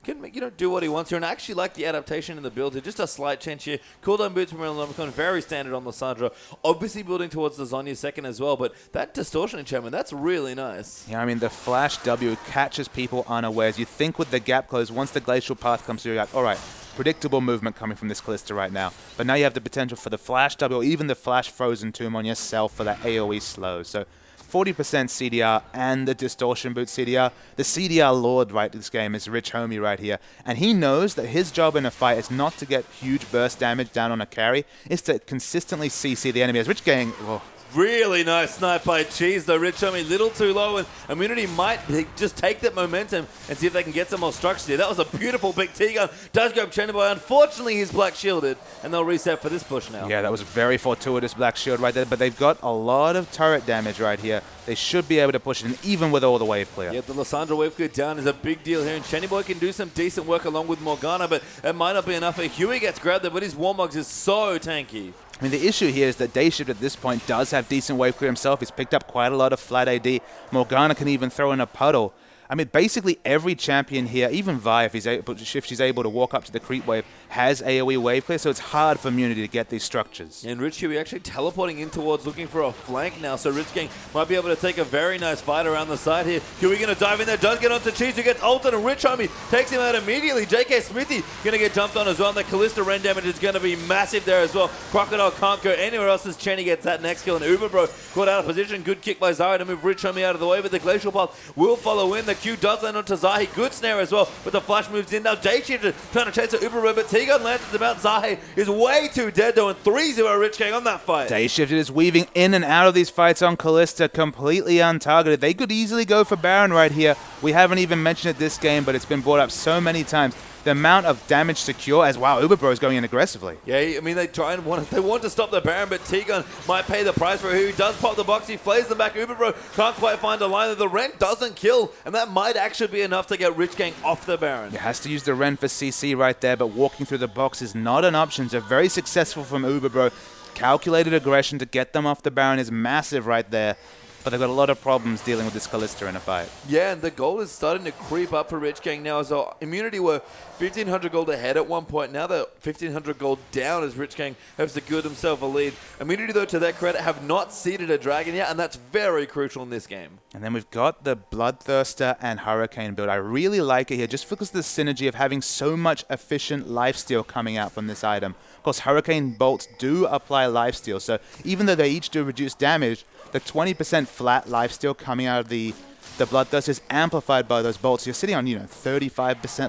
can do what he wants here. And I actually like the adaptation in the build here. Just a slight change here. Cooldown boots from Omicron, very standard on Lissandra. Obviously building towards the Zhonya second as well, but that distortion enchantment, that's really nice. Yeah, I mean, the flash W catches people unawares. You think with the gap close, once the glacial path comes through, you're like, all right, predictable movement coming from this Kalista right now. But now you have the potential for the flash W or even the flash frozen tomb on yourself for that AoE slow. So 40% CDR and the distortion boot CDR. The CDR lord right this game is Rich Homie right here. And he knows that his job in a fight is not to get huge burst damage down on a carry. It's to consistently CC the enemy. As Rich Gang... Oh, really nice snipe by Cheese, though. Rich Homie a little too low, and Immunity might just take that momentum and see if they can get some more structure here. That was a beautiful big T-gun. Does go up Chenboy. Unfortunately, he's black shielded, and they'll reset for this push now. Yeah, that was a very fortuitous black shield right there, but they've got a lot of turret damage right here. They should be able to push it in, even with all the wave clear. Yeah, the Lissandra wave clear down is a big deal here, and Chenboy can do some decent work along with Morgana, but it might not be enough. Huey gets grabbed there, but his Warmogs is so tanky. I mean, the issue here is that Dayshift at this point does have decent wave clear himself. He's picked up quite a lot of flat AD. Morgana can even throw in a puddle. I mean, basically every champion here, even Vi, if she's able to walk up to the creep wave, has AoE wave clear, so it's hard for Immunity to get these structures. And Rich Huey actually teleporting in towards looking for a flank now, so Rich Gang might be able to take a very nice fight around the side here. Huey going to dive in there, does get onto Cheese, who gets ulted, and Rich Homie takes him out immediately. JK Smithy going to get jumped on as well, and the Kalista Ren damage is going to be massive there as well. Crocodile can't go anywhere else as Chenny gets that next kill, and Uber Bro caught out of position. Good kick by Zara to move Rich Homie out of the way, but the Glacial Path will follow in. The Q does land onto Zahi. Good snare as well, but the flash moves in now. Dayshift trying to chase the Uber Bro, but T-Gun lands at the mount. Zahi is way too dead though, and 3-0 Rich Gang on that fight. Dayshift is weaving in and out of these fights on Kalista, completely untargeted. They could easily go for Baron right here. We haven't even mentioned it this game, but it's been brought up so many times. The amount of damage secure as, wow, Uber Bro is going in aggressively. Yeah, I mean, they want to stop the Baron, but T-Gun might pay the price for it. He does pop the box, he flays them back. Uber Bro can't quite find a line. The Ren doesn't kill, and that might actually be enough to get Rich Gang off the Baron. He has to use the Ren for CC right there, but walking through the box is not an option. So very successful from Uber Bro. Calculated aggression to get them off the Baron is massive right there. But they've got a lot of problems dealing with this Kalista in a fight. Yeah, and the gold is starting to creep up for Rich Gang now. So Immunity were 1,500 gold ahead at one point. Now they're 1,500 gold down as Rich Gang has secured himself a lead. Immunity, though, to their credit, have not seeded a dragon yet, and that's very crucial in this game. And then we've got the Bloodthirster and Hurricane build. I really like it here just because of the synergy of having so much efficient lifesteal coming out from this item. Of course, Hurricane bolts do apply lifesteal, so even though they each do reduce damage, the 20% flat lifesteal coming out of the Bloodthirster is amplified by those bolts. You're sitting on, 35%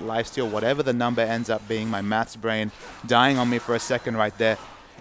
lifesteal, whatever the number ends up being. My maths brain dying on me for a second right there.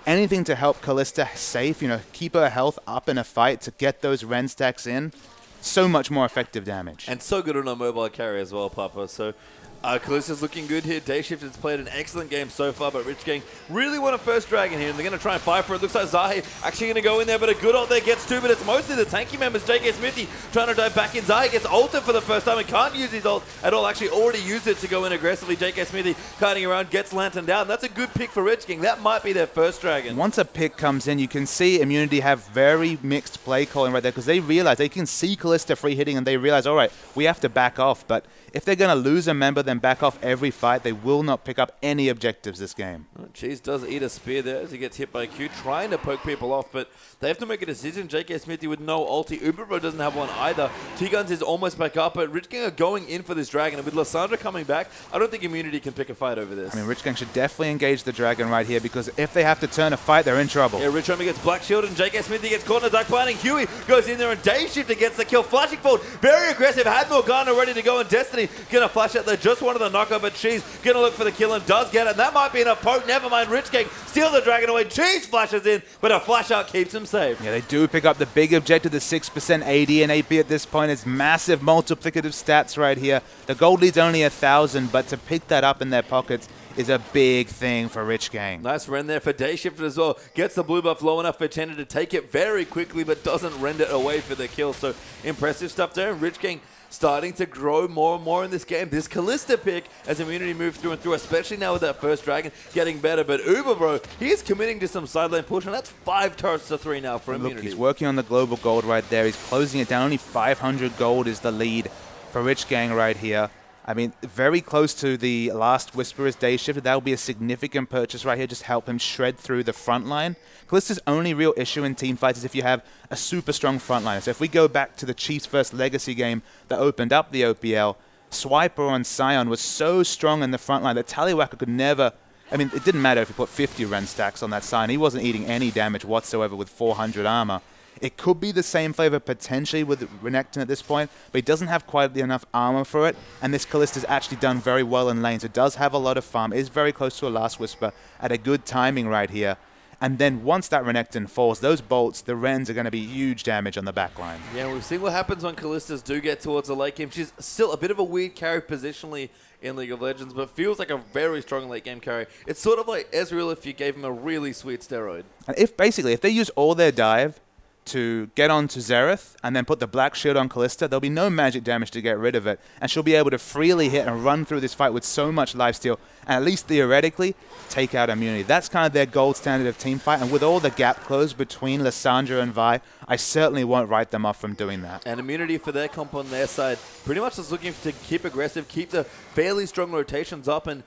Anything to help Kalista safe, keep her health up in a fight to get those Ren stacks in. So much more effective damage. And so good on a mobile carry as well, Papa. So Kalista's looking good here. Dayshift has played an excellent game so far, but Rich Gang really want a first dragon here, and they're going to try and fight for it. Looks like Zahi actually going to go in there, but a good ult there gets two, but it's mostly the tanky members. JK Smithy trying to dive back in. Zahi gets ulted for the first time and can't use his ult at all. Actually already used it to go in aggressively. JK Smithy cutting around, gets Lantern down. That's a good pick for Rich Gang. That might be their first dragon. Once a pick comes in, you can see Immunity have very mixed play calling right there because they realize they can see Kalista free hitting and they realize, all right, we have to back off, but if they're going to lose a member, then them back off every fight. They will not pick up any objectives this game. Cheese does eat a spear there as he gets hit by Q, trying to poke people off, but they have to make a decision. JK Smithy with no ulti. Uberbro doesn't have one either. T-Guns is almost back up, but Rich Gang are going in for this dragon, and with Lissandra coming back, I don't think Immunity can pick a fight over this. I mean, Rich Gang should definitely engage the dragon right here, because if they have to turn a fight, they're in trouble. Yeah, Rich Homie gets Black Shield, and JK Smithy gets caught in a duck bind, and Huey goes in there, and Day Shifter gets the kill. Flashing forward, very aggressive, had Morgana ready to go, and Destiny gonna flash out there, just wanted the knockout, but Cheese gonna look for the kill and does get it, and that might be enough poke. Never mind, Rich Gang steals the dragon away. Cheese flashes in, but a flash out keeps him safe. Yeah, they do pick up the big objective, the 6% AD and AP at this point. It's massive multiplicative stats right here. The gold lead's only 1,000, but to pick that up in their pockets is a big thing for Rich Gang. Nice rend there for Day Shifter as well. Gets the blue buff low enough for Tender to take it very quickly, but doesn't rend it away for the kill. So impressive stuff there. And Rich Gang starting to grow more and more in this game. This Callista pick as Immunity moves through and through, especially now with that first dragon getting better. But Uber, bro, he is committing to some sideline push, and that's 5 turrets to 3 now for Immunity. Look, he's working on the global gold right there. He's closing it down. Only 500 gold is the lead for Rich Gang right here. I mean, very close to the last Whisperer's Day Shifter. That will be a significant purchase right here. Just help him shred through the front line. Callista's only real issue in team fights is if you have a super strong front line. So if we go back to the Chiefs first Legacy game that opened up the OPL, Swiper on Sion was so strong in the front line that Tallywacker could never... I mean, it didn't matter if he put 50 Ren stacks on that Sion. He wasn't eating any damage whatsoever with 400 armor. It could be the same flavor potentially with Renekton at this point, but he doesn't have quite enough armor for it, and this Callista's actually done very well in lanes. It does have a lot of farm, it is very close to a Last Whisper at a good timing right here. And then once that Renekton falls, those bolts, the Rens are going to be huge damage on the back line. Yeah, we've seen what happens when Callistas do get towards the late game. She's still a bit of a weird carry positionally in League of Legends, but feels like a very strong late game carry. It's sort of like Ezreal if you gave him a really sweet steroid. And if they use all their dive to get onto Xerath and then put the Black Shield on Callista, there'll be no magic damage to get rid of it, and she'll be able to freely hit and run through this fight with so much lifesteal, and at least theoretically take out Immunity. That's kind of their gold standard of team fight, and with all the gap closed between Lissandra and Vi, I certainly won't write them off from doing that. And Immunity for their comp on their side pretty much is looking to keep aggressive, keep the fairly strong rotations up, and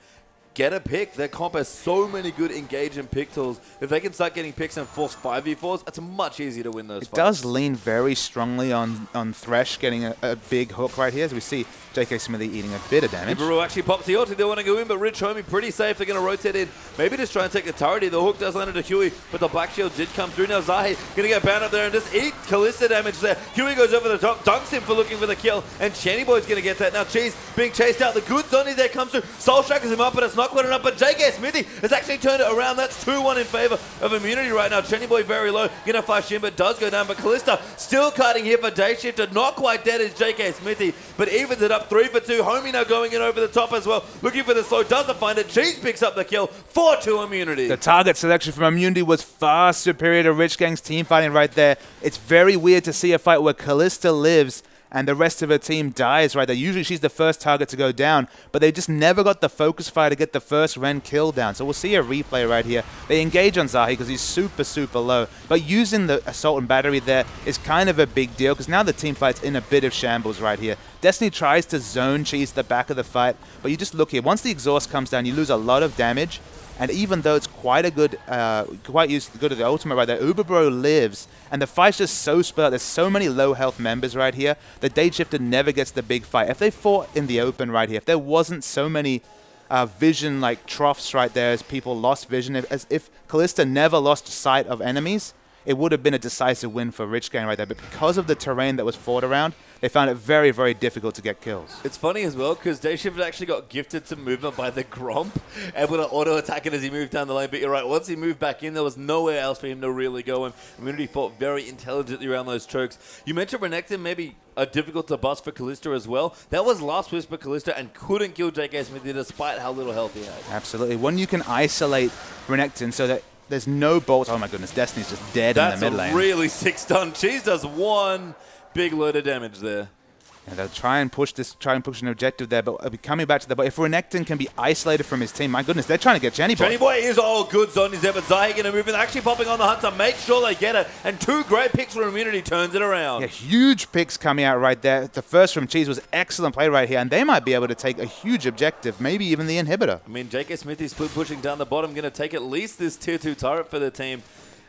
get a pick. Their comp has so many good engage and pick tools. If they can start getting picks and force 5v4s, it's much easier to win those fights. It does lean very strongly on Thresh getting a big hook right here, as we see JK Smithy eating a bit of damage. Ibaru actually pops the ulti. They want to go in, but Rich Homie pretty safe. They're going to rotate in. Maybe just try and take the turret. The hook does land into Huey, but the Black Shield did come through. Now Zahi going to get bound up there and just eat Callista damage there. Huey goes over the top, dunks him for looking for the kill, and Channy Boy's going to get that. Now Cheese being chased out. The good Sonny there comes through. Soul Strikers him up, but it's not quite enough. But JK Smithy has actually turned it around. That's 2-1 in favor of Immunity right now. Channy Boy very low. Going to flash in, but does go down. But Callista still cutting here for Day Shifter. Not quite dead as JK Smithy, but evens it up 3 for 2. Homie now going in over the top as well. Looking for the slow. Doesn't find it. Cheese picks up the kill. 4-2 Immunity. The target selection from Immunity was far superior to Rich Gang's team fighting right there. It's very weird to see a fight where Callista lives and the rest of her team dies right there. Usually she's the first target to go down, but they just never got the focus fire to get the first Ren kill down. So we'll see a replay right here. They engage on Zahi because he's super, super low, but using the Assault and Battery there is kind of a big deal because now the team fight's in a bit of shambles right here. Destiny tries to zone Cheese the back of the fight, but you just look here. Once the exhaust comes down, you lose a lot of damage. And even though it's quite a good, quite good at the ultimate right there, Uberbro lives, and the fight's just so split. There's so many low health members right here that Day Shifter never gets the big fight. If they fought in the open right here, if there wasn't so many vision like troughs right there as people lost vision, as if Callista never lost sight of enemies, it would have been a decisive win for Rich Gang right there. But because of the terrain that was fought around, they found it very, very difficult to get kills. It's funny as well because Day Shifter actually got gifted some movement by the Gromp, able to auto-attack it as he moved down the lane. But you're right, once he moved back in, there was nowhere else for him to really go, and Immunity fought very intelligently around those chokes. You mentioned Renekton maybe difficult to bust for Callista as well. That was Last Whisper Callista and couldn't kill JK Smithy despite how little health he had. Absolutely. When you can isolate Renekton so that there's no bolts. Oh my goodness, Destiny's just dead in the mid lane. That's a really sick stun. Cheese does one big load of damage there. And they'll try and push an objective there, but coming back to the... But if Renekton can be isolated from his team, my goodness, they're trying to get Jenny Boy. Jenny Boy is all good zombies there, but Zahi going to move in, actually popping on the hunt to make sure they get it, and 2 great picks for Immunity turns it around. Yeah, huge picks coming out right there. The first from Cheese was excellent play right here, and they might be able to take a huge objective, maybe even the inhibitor. I mean, JK Smithy's pushing down the bottom, going to take at least this tier 2 turret for the team.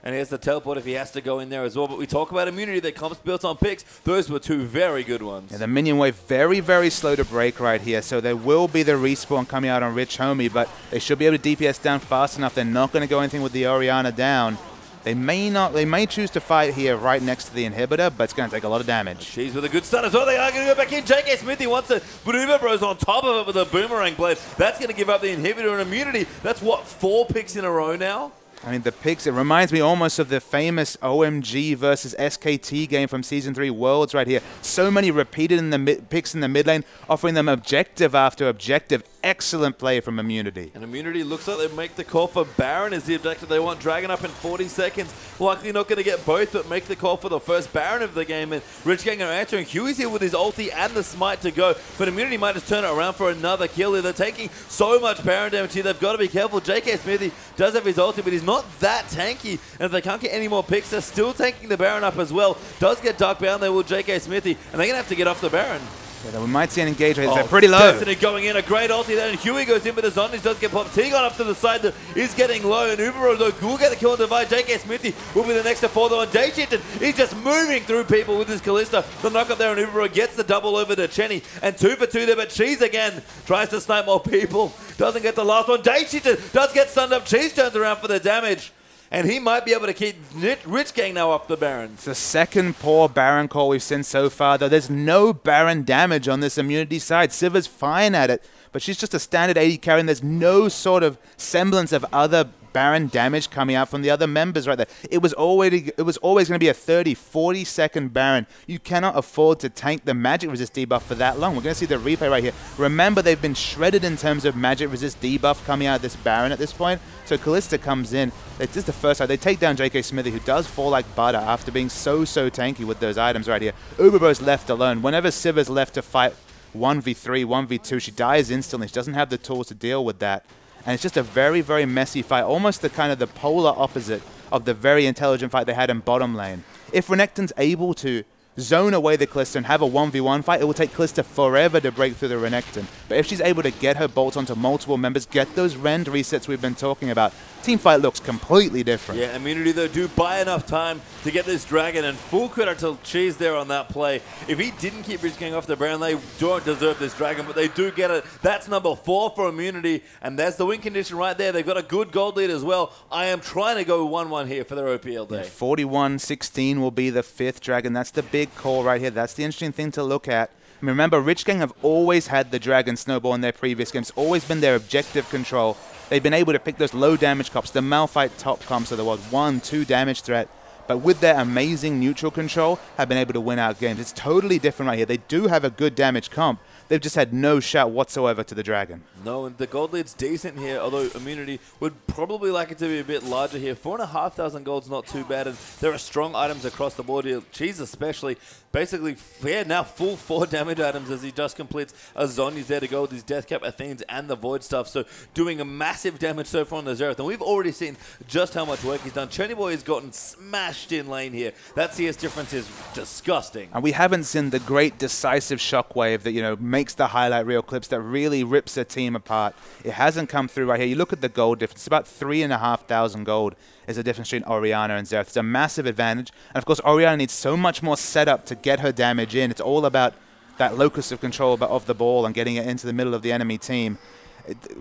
And he has the teleport if he has to go in there as well. But we talk about Immunity, their comps built on picks. Those were 2 very good ones. Yeah, the minion wave very, very slow to break right here. So there will be the respawn coming out on Rich Homie, but they should be able to DPS down fast enough. They're not going to go anything with the Orianna down. They may not. They may choose to fight here right next to the inhibitor, but it's going to take a lot of damage. She's with a good start as well. They are going to go back in. JK Smithy wants it, but Uber Bro's on top of it with a boomerang blade. That's going to give up the inhibitor and Immunity. That's what, 4 picks in a row now? I mean, the picks, it reminds me almost of the famous OMG versus SKT game from Season 3 Worlds right here. So many repeated in the picks in the mid lane, offering them objective after objective. Excellent play from Immunity. And Immunity looks like they make the call for Baron as the objective. They want Dragon up in 40 seconds. Likely not going to get both, but make the call for the first Baron of the game. And Rich Gang are answering. Huey's here with his ulti and the smite to go. But Immunity might just turn it around for another kill here. They're taking so much Baron damage here. They've got to be careful. JK Smithy does have his ulti, but he's not that tanky. And if they can't get any more picks, they're still taking the Baron up as well. Does get Dark Bound there with JK Smithy. And they're going to have to get off the Baron. Yeah, we might see an engage rate. They're pretty low. Destiny going in, a great ulti there, and Huey goes in with the zombies, does get popped. T-Gon up to the side that is getting low, and Ubero though will get the kill on Divide. JK Smithy will be the next to fall though, and Dayshifted, he's just moving through people with his Kalista. The knock up there, and Ubero gets the double over to Chenny, and 2 for 2 there, but Cheese again tries to snipe more people. Doesn't get the last one. Dayshifted does get stunned up. Cheese turns around for the damage. And he might be able to keep Rich Gang now off the Baron. It's the second poor Baron call we've seen so far, though. There's no Baron damage on this Immunity side. Siva's fine at it, but she's just a standard AD carry, and there's no sort of semblance of other Baron damage coming out from the other members right there. It was always going to be a 30, 40 second Baron. You cannot afford to tank the magic resist debuff for that long. We're going to see the replay right here. Remember, they've been shredded in terms of magic resist debuff coming out of this Baron at this point. So Kalista comes in. This is the first side. They take down JK Smithy, who does fall like butter after being so tanky with those items right here. Uberbro's left alone. Whenever Siva's left to fight 1v3, 1v2, she dies instantly. She doesn't have the tools to deal with that. And it's just a very, very messy fight, almost the kind of the polar opposite of the very intelligent fight they had in bottom lane. If Renekton's able to zone away the Kalista and have a 1v1 fight, it will take Kalista forever to break through the Renekton. But if she's able to get her bolts onto multiple members, get those rend resets we've been talking about, team fight looks completely different. Yeah, Immunity though do buy enough time to get this Dragon, and full credit to Cheese there on that play. If he didn't keep Rich Gang off the Baron, they don't deserve this Dragon, but they do get it. That's number 4 for Immunity, and there's the win condition right there. They've got a good gold lead as well. I am trying to go 1-1 here for their OPL day. 41-16 will be the 5th Dragon. That's the big call right here. That's the interesting thing to look at. I mean, remember, Rich Gang have always had the Dragon Snowball in their previous games. It's always been their objective control. They've been able to pick those low damage comps, the Malphite top comps, so there was 1-2 damage threat. But with their amazing neutral control, have been able to win out games. It's totally different right here. They do have a good damage comp. They've just had no shot whatsoever to the Dragon. No, and the gold lead's decent here, although Immunity would probably like it to be a bit larger here. 4,500 gold's not too bad, and there are strong items across the board here. Cheese especially, basically, yeah, now full 4 damage items as he just completes a Zhonya's there to go with his Death Cap, Athenes, and the Void stuff. So doing a massive damage so far on the Xerath, and we've already seen just how much work he's done. Cherny Boy has gotten smashed in lane here. That CS difference is disgusting. And we haven't seen the great decisive shockwave that, you know, makes the highlight reel clips that really rips a team apart. It hasn't come through right here. You look at the gold difference. It's about 3,500 gold is the difference between Orianna and Xerath. It's a massive advantage. And of course, Orianna needs so much more setup to get her damage in. It's all about that locus of control of the ball and getting it into the middle of the enemy team.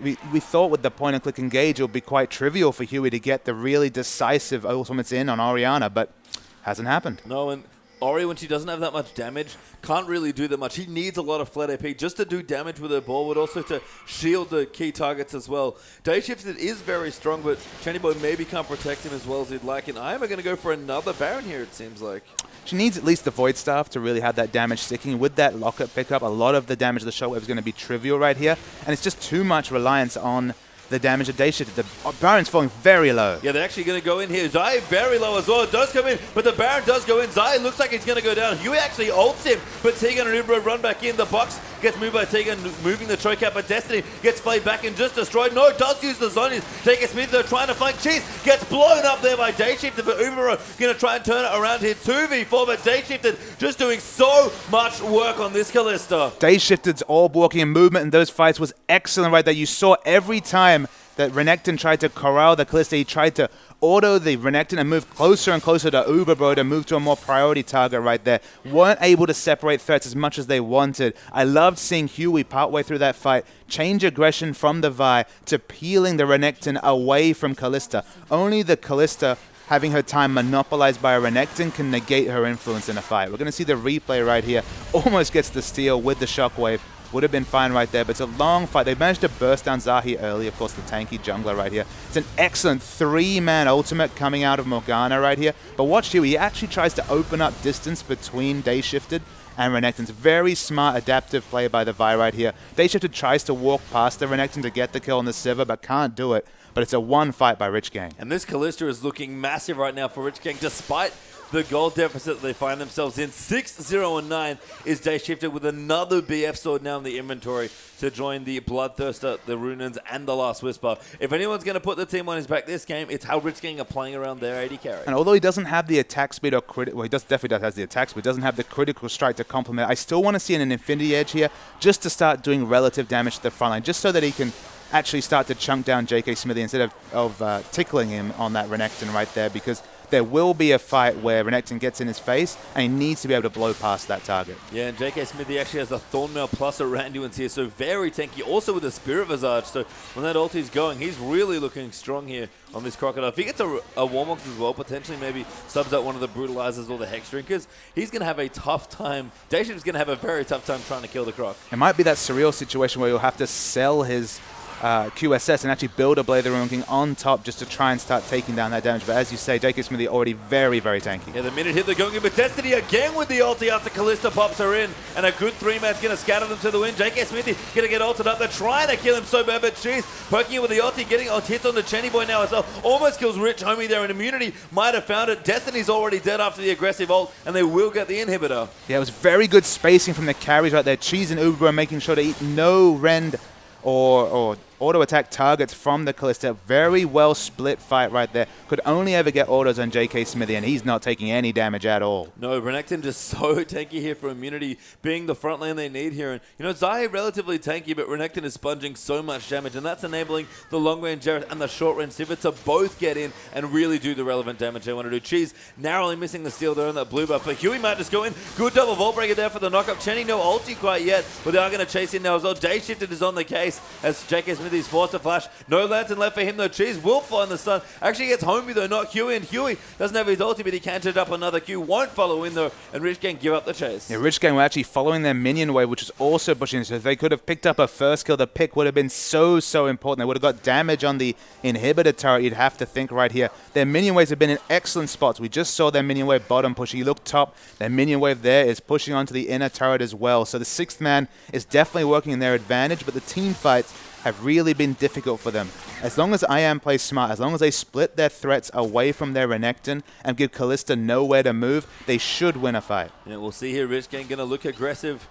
We thought with the point-and-click engage it would be quite trivial for Huey to get the really decisive ultimates in on Orianna, but hasn't happened. No, and Ori, when she doesn't have that much damage, can't really do that much. He needs a lot of flat AP just to do damage with her ball, but also to shield the key targets as well. Dayshifted is very strong, but Cherny Boy maybe can't protect him as well as he'd like. And I am going to go for another Baron here, it seems like. She needs at least the Void Staff to really have that damage sticking. With that Locket pickup, a lot of the damage of the Shockwave is going to be trivial right here. And it's just too much reliance on the damage that they shifted. The Baron's falling very low. Yeah, they're actually going to go in here. Zai very low as well. It does come in, but the Baron does go in. Zai looks like he's going to go down. Huey actually ults him, but Tegan and Ubro run back in. The box gets moved by Tegan, moving the choke out, but Destiny gets played back and just destroyed. No, does use the zonies. J.K. Smith, though, trying to flank. Cheese gets blown up there by Dayshifted, but Ubro going to try and turn it around here. 2v4, but Dayshifted just doing so much work on this Kalista. Dayshifted's all walking and movement in those fights was excellent right there. You saw every time that Renekton tried to corral the Kalista, he tried to auto the Renekton and move closer and closer to Uberbro to move to a more priority target right there. Weren't able to separate threats as much as they wanted. I loved seeing Huey partway through that fight change aggression from the Vi to peeling the Renekton away from Kalista. Only the Kalista having her time monopolized by a Renekton can negate her influence in a fight. We're going to see the replay right here. Almost gets the steal with the shockwave. Would have been fine right there, but it's a long fight. They managed to burst down Zahi early, of course, the tanky jungler right here. It's an excellent 3-man ultimate coming out of Morgana right here. But watch here, he actually tries to open up distance between Dayshifted and Renekton's. Very smart, adaptive play by the Vi right here. Dayshifted tries to walk past the Renekton to get the kill on the Sivir, but can't do it. But it's a one fight by Rich Gang. And this Kalista is looking massive right now for Rich Gang, despite the goal deficit that they find themselves in. 6-0-9 is Dayshifted with another BF sword now in the inventory to join the Bloodthirster, the Runans, and the Last Whisper. If anyone's going to put the team on his back this game, it's how Rich Gang are playing around their AD carry. And although he doesn't have the attack speed or critical, well, he definitely has the attack speed, doesn't have the critical strike to complement, I still want to see an Infinity Edge here just to start doing relative damage to the front line, just so that he can actually start to chunk down J.K. Smithy instead of tickling him on that Renekton right there, because there will be a fight where Renekton gets in his face and he needs to be able to blow past that target. Yeah, and J.K. Smithy actually has a Thornmail plus a Randuin's here, so very tanky. Also with a Spirit Visage, so when that ulti's going, he's really looking strong here on this Crocodile. If he gets a Warmox as well, potentially maybe subs out one of the Brutalizers or the Hex Drinkers, he's going to have a tough time. Dayshift's going to have a very tough time trying to kill the Croc. It might be that surreal situation where you'll have to sell his QSS and actually build a Blade of the Ruin King on top just to try and start taking down that damage. But as you say, J.K. Smithy already very, very tanky. Yeah, the minute hit, they're going in, but Destiny again with the ulti after Kalista pops her in, and a good 3-man's going to scatter them to the wind. J.K. Smithy going to get ulted up. They're trying to kill him so bad, but Cheese poking him with the ulti, getting hits on the Chenny Boy now as well. Almost kills Rich Homie there, and Immunity might have found it. Destiny's already dead after the aggressive ult, and they will get the inhibitor. Yeah, it was very good spacing from the carries right there. Cheese and Uber are making sure to eat no rend or auto-attack targets from the Kalista. Very well split fight right there. Could only ever get autos on J.K. Smithy, and he's not taking any damage at all. No, Renekton just so tanky here for Immunity, being the front lane they need here. And, you know, Zai relatively tanky, but Renekton is sponging so much damage, and that's enabling the long-range Jareth and the short-range Sivir to both get in and really do the relevant damage they want to do. Cheese narrowly missing the steal there on that blue buff, but Huey might just go in. Good double Vault Breaker there for the knockup. Chenny no ulti quite yet, but they are going to chase in now as well. Dayshifted is on the case as J.K. Smithy's forced to flash. No lantern left for him though. Cheese will find the stun. Actually gets Homie though, not Huey, and Huey doesn't have his ulti, but he can set up another Q. Won't follow in though, and Rich Gang give up the chase. Yeah, Rich Gang were actually following their minion wave, which is also pushing, so if they could have picked up a first kill, the pick would have been so important. They would have got damage on the inhibitor turret, you'd have to think right here. Their minion waves have been in excellent spots. We just saw their minion wave bottom pushing. You look top, their minion wave there is pushing onto the inner turret as well. So the 6th man is definitely working in their advantage, but the team fights have really been difficult for them. As long as IAM plays smart, as long as they split their threats away from their Renekton and give Kalista nowhere to move, they should win a fight. Yeah, we'll see here. Rich Gang going to look aggressive,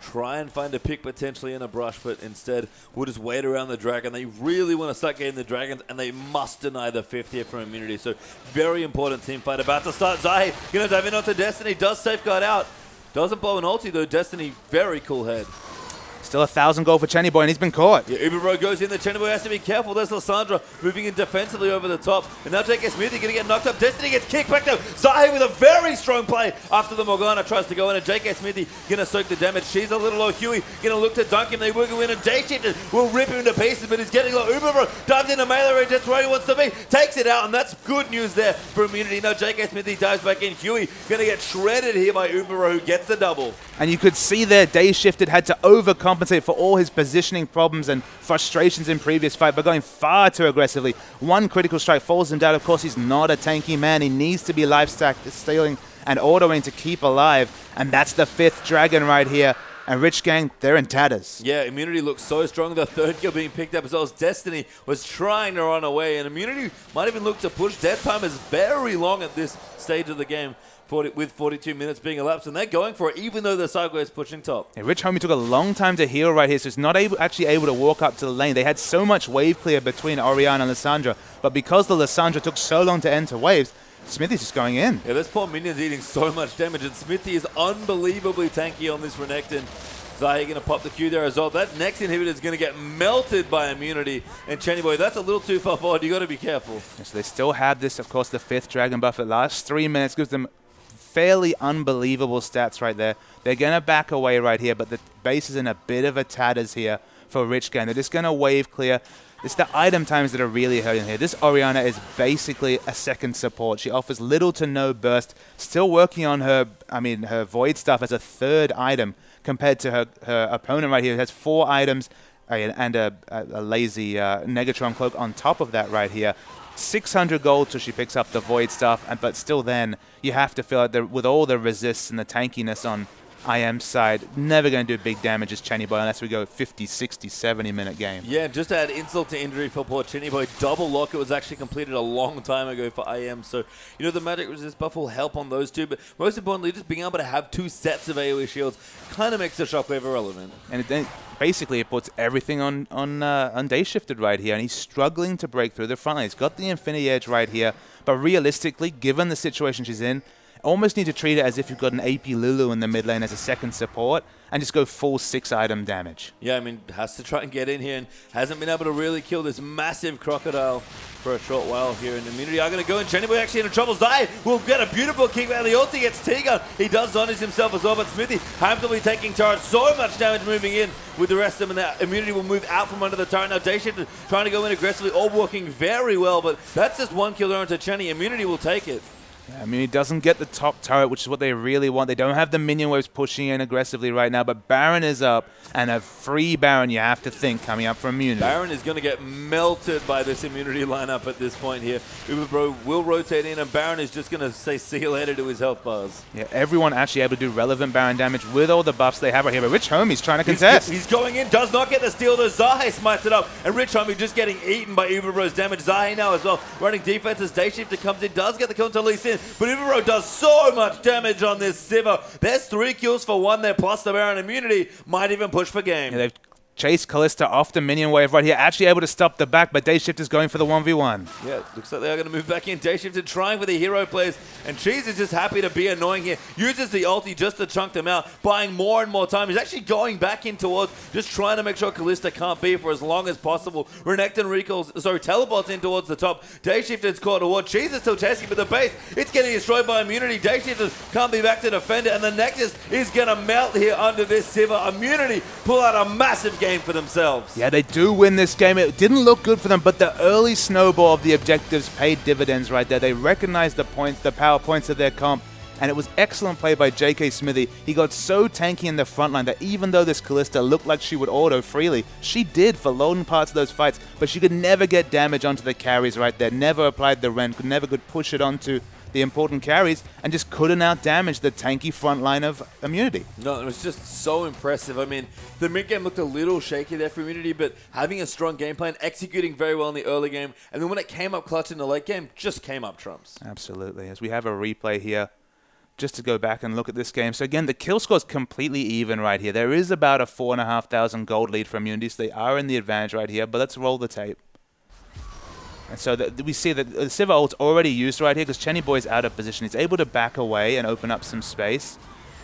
try and find a pick potentially in a brush, but instead we'll just wait around the dragon. They really want to start getting the dragons, and they must deny the 5th here from Immunity. So very important team fight about to start. Zahi going to dive in onto Destiny, does safeguard out. Doesn't blow an ulti though. Destiny, very cool head. Still 1,000 gold for Chenny Boy, and he's been caught. Yeah, Uberbro goes in. The Chenny Boy has to be careful. There's Lysandra moving in defensively over the top. And now J.K. Smithy going to get knocked up. Destiny gets kicked back though. Zahi with a very strong play after the Morgana tries to go in. And J.K. Smithy going to soak the damage. She's a little low. Huey going to look to dunk him. They will go in, and Dayshifted will rip him into pieces, but he's getting low. Uberbro dives into melee range. That's where he wants to be. Takes it out, and that's good news there for Immunity. Now J.K. Smithy dives back in. Huey going to get shredded here by Uberbro, who gets the double. And you could see there, Dayshifted had to overcompensate for all his positioning problems and frustrations in previous fight by going far too aggressively. One critical strike falls him down. Of course, he's not a tanky man. He needs to be life stack stealing and autoing to keep alive. And that's the 5th dragon right here. And Rich Gang, they're in tatters. Yeah, Immunity looks so strong. The third kill being picked up as well as Destiny was trying to run away. And Immunity might even look to push. Death time is very long at this stage of the game, with 42 minutes being elapsed. And they're going for it, even though the sideways pushing top. Yeah, Rich Homie took a long time to heal right here, so he's not actually able to walk up to the lane. They had so much wave clear between Orianna and Lissandra. But because the Lissandra took so long to enter waves, Smithy's just going in. Yeah, this poor minion's eating so much damage, and Smithy is unbelievably tanky on this Renekton. Zahi going to pop the Q there as well. That next inhibitor is going to get melted by Immunity. And Chenny Boy, that's a little too far forward. You got to be careful. Yeah, so they still have this, of course, the 5th Dragon buff. The last 3 minutes gives them fairly unbelievable stats right there. They're going to back away right here, but the base is in a bit of a tatters here for Rich Gang. They're just going to wave clear. It's the item times that are really hurting here. This Orianna is basically a second support. She offers little to no burst. Still working on her, her Void stuff as a 3rd item compared to her opponent right here, who has 4 items and a lazy Negatron cloak on top of that right here. 600 gold till she picks up the Void stuff, but still then you have to feel like with all the resists and the tankiness on IM's side, never going to do big damage as Chenny Boy unless we go 50, 60, 70-minute game. Yeah, just to add insult to injury for poor Chenny Boy, double lock. It was actually completed a long time ago for IM. So, you know, the magic resist buff will help on those two. But most importantly, just being able to have 2 sets of AoE shields kind of makes the Shockwave irrelevant. And basically it puts everything on Day Shifted right here. And he's struggling to break through the front line. He's got the Infinity Edge right here. But realistically, given the situation she's in, almost need to treat it as if you've got an AP Lulu in the mid lane as a second support and just go full 6-item damage. Yeah, I mean, has to try and get in here and hasn't been able to really kill this massive crocodile for a short while here. And Immunity are going to go in. Chenny Boy actually in trouble. Zai will get a beautiful kick out of the ulti. Gets T-Gun. He does dodge himself as well, but Smithy hamstily taking turret. So much damage moving in with the rest of them, and that Immunity will move out from under the turret. Now Day Shift trying to go in aggressively, all working very well, but that's just 1 kill there onto Chenny. Immunity will take it. Yeah, he doesn't get the top turret, which is what they really want. They don't have the minion waves pushing in aggressively right now, but Baron is up, and a free Baron, you have to think, coming up from Immunity. Baron is going to get melted by this Immunity lineup at this point here. Uberbro will rotate in, and Baron is just going to say see you later to his health bars. Yeah, everyone actually able to do relevant Baron damage with all the buffs they have right here, but Rich Homie's trying to contest. He's going in, does not get the steal, though. Zahe smites it up, and Rich Homie just getting eaten by Uberbro's damage. Zahe now as well, running defense as Day Shifter comes in, does get the kill to Lee Sin, but Uberbro does so much damage on this Sivir. There's 3 kills for 1 there, plus the Baron. Immunity might even push for game. Yeah, they've chased Kalista off the minion wave right here, actually able to stop the back, but Day Shifter's going for the 1v1. Yeah, looks like they are going to move back in. Day Shifter trying for the hero plays, and Cheese is just happy to be annoying here. Uses the ulti just to chunk them out, buying more and more time. He's actually going back in towards, just trying to make sure Kalista can't be for as long as possible. Renekton teleports in towards the top. Day Shifter's caught a ward. Cheese is still chasing, but the base, it's getting destroyed by Immunity. Day Shifter can't be back to defend it, and the Nexus is going to melt here under this Sivir. Immunity pull out a massive game for themselves. Yeah, they do win this game. It didn't look good for them, but the early snowball of the objectives paid dividends right there. They recognized the points, the power points of their comp, and it was excellent play by JK Smithy. He got so tanky in the front line that even though this Kalista looked like she would auto freely, she did for long parts of those fights, but she could never get damage onto the carries right there, never applied the rend, could push it onto the important carries, and just couldn't out-damage the tanky front line of Immunity. No, it was just so impressive. I mean, the mid-game looked a little shaky there for Immunity, but having a strong game plan, executing very well in the early game, and then when it came up clutch in the late game, just came up trumps. Absolutely. As we have a replay here, just to go back and look at this game. So again, the kill score is completely even right here. There is about a 4,500 gold lead for Immunity, so they are in the advantage right here, but let's roll the tape. And so we see that the Sivir ult's already used right here because Chenny Boy's out of position. He's able to back away and open up some space.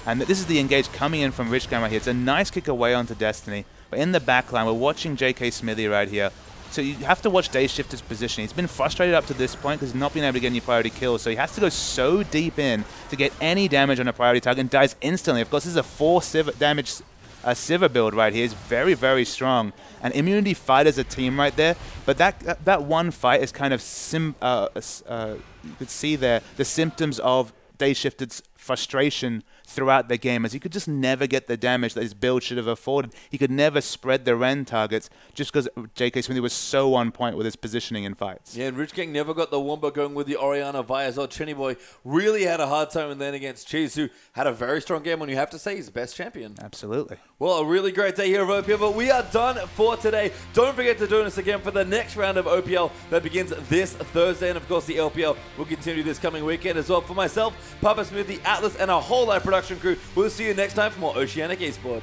And this is the engage coming in from Rich Gang right here. It's a nice kick away onto Destiny. But in the back line, we're watching JK Smithy right here. So you have to watch Day Shifter's position. He's been frustrated up to this point because he's not been able to get any priority kills. So he has to go so deep in to get any damage on a priority target and dies instantly. Of course, this is a 4 damage Sivir build right here. Is very, very strong. And Immunity fight as a team right there. But that one fight is kind of, you could see there, the symptoms of Day Shifted's frustration throughout the game, as he could just never get the damage that his build should have afforded. He could never spread the Ren targets just because J.K. Smithy was so on point with his positioning in fights. Yeah, and Rich Gang never got the Wombo going with the Oriana via as well. Chinny Boy really had a hard time in then against Cheese, who had a very strong game, and you have to say he's the best champion. Absolutely. Well, a really great day here of OPL, but we are done for today. Don't forget to join us again for the next round of OPL that begins this Thursday, and of course the LPL will continue this coming weekend as well. For myself, Papa Smoothie, Atlas, and our whole live production crew, we'll see you next time for more Oceanic Esports.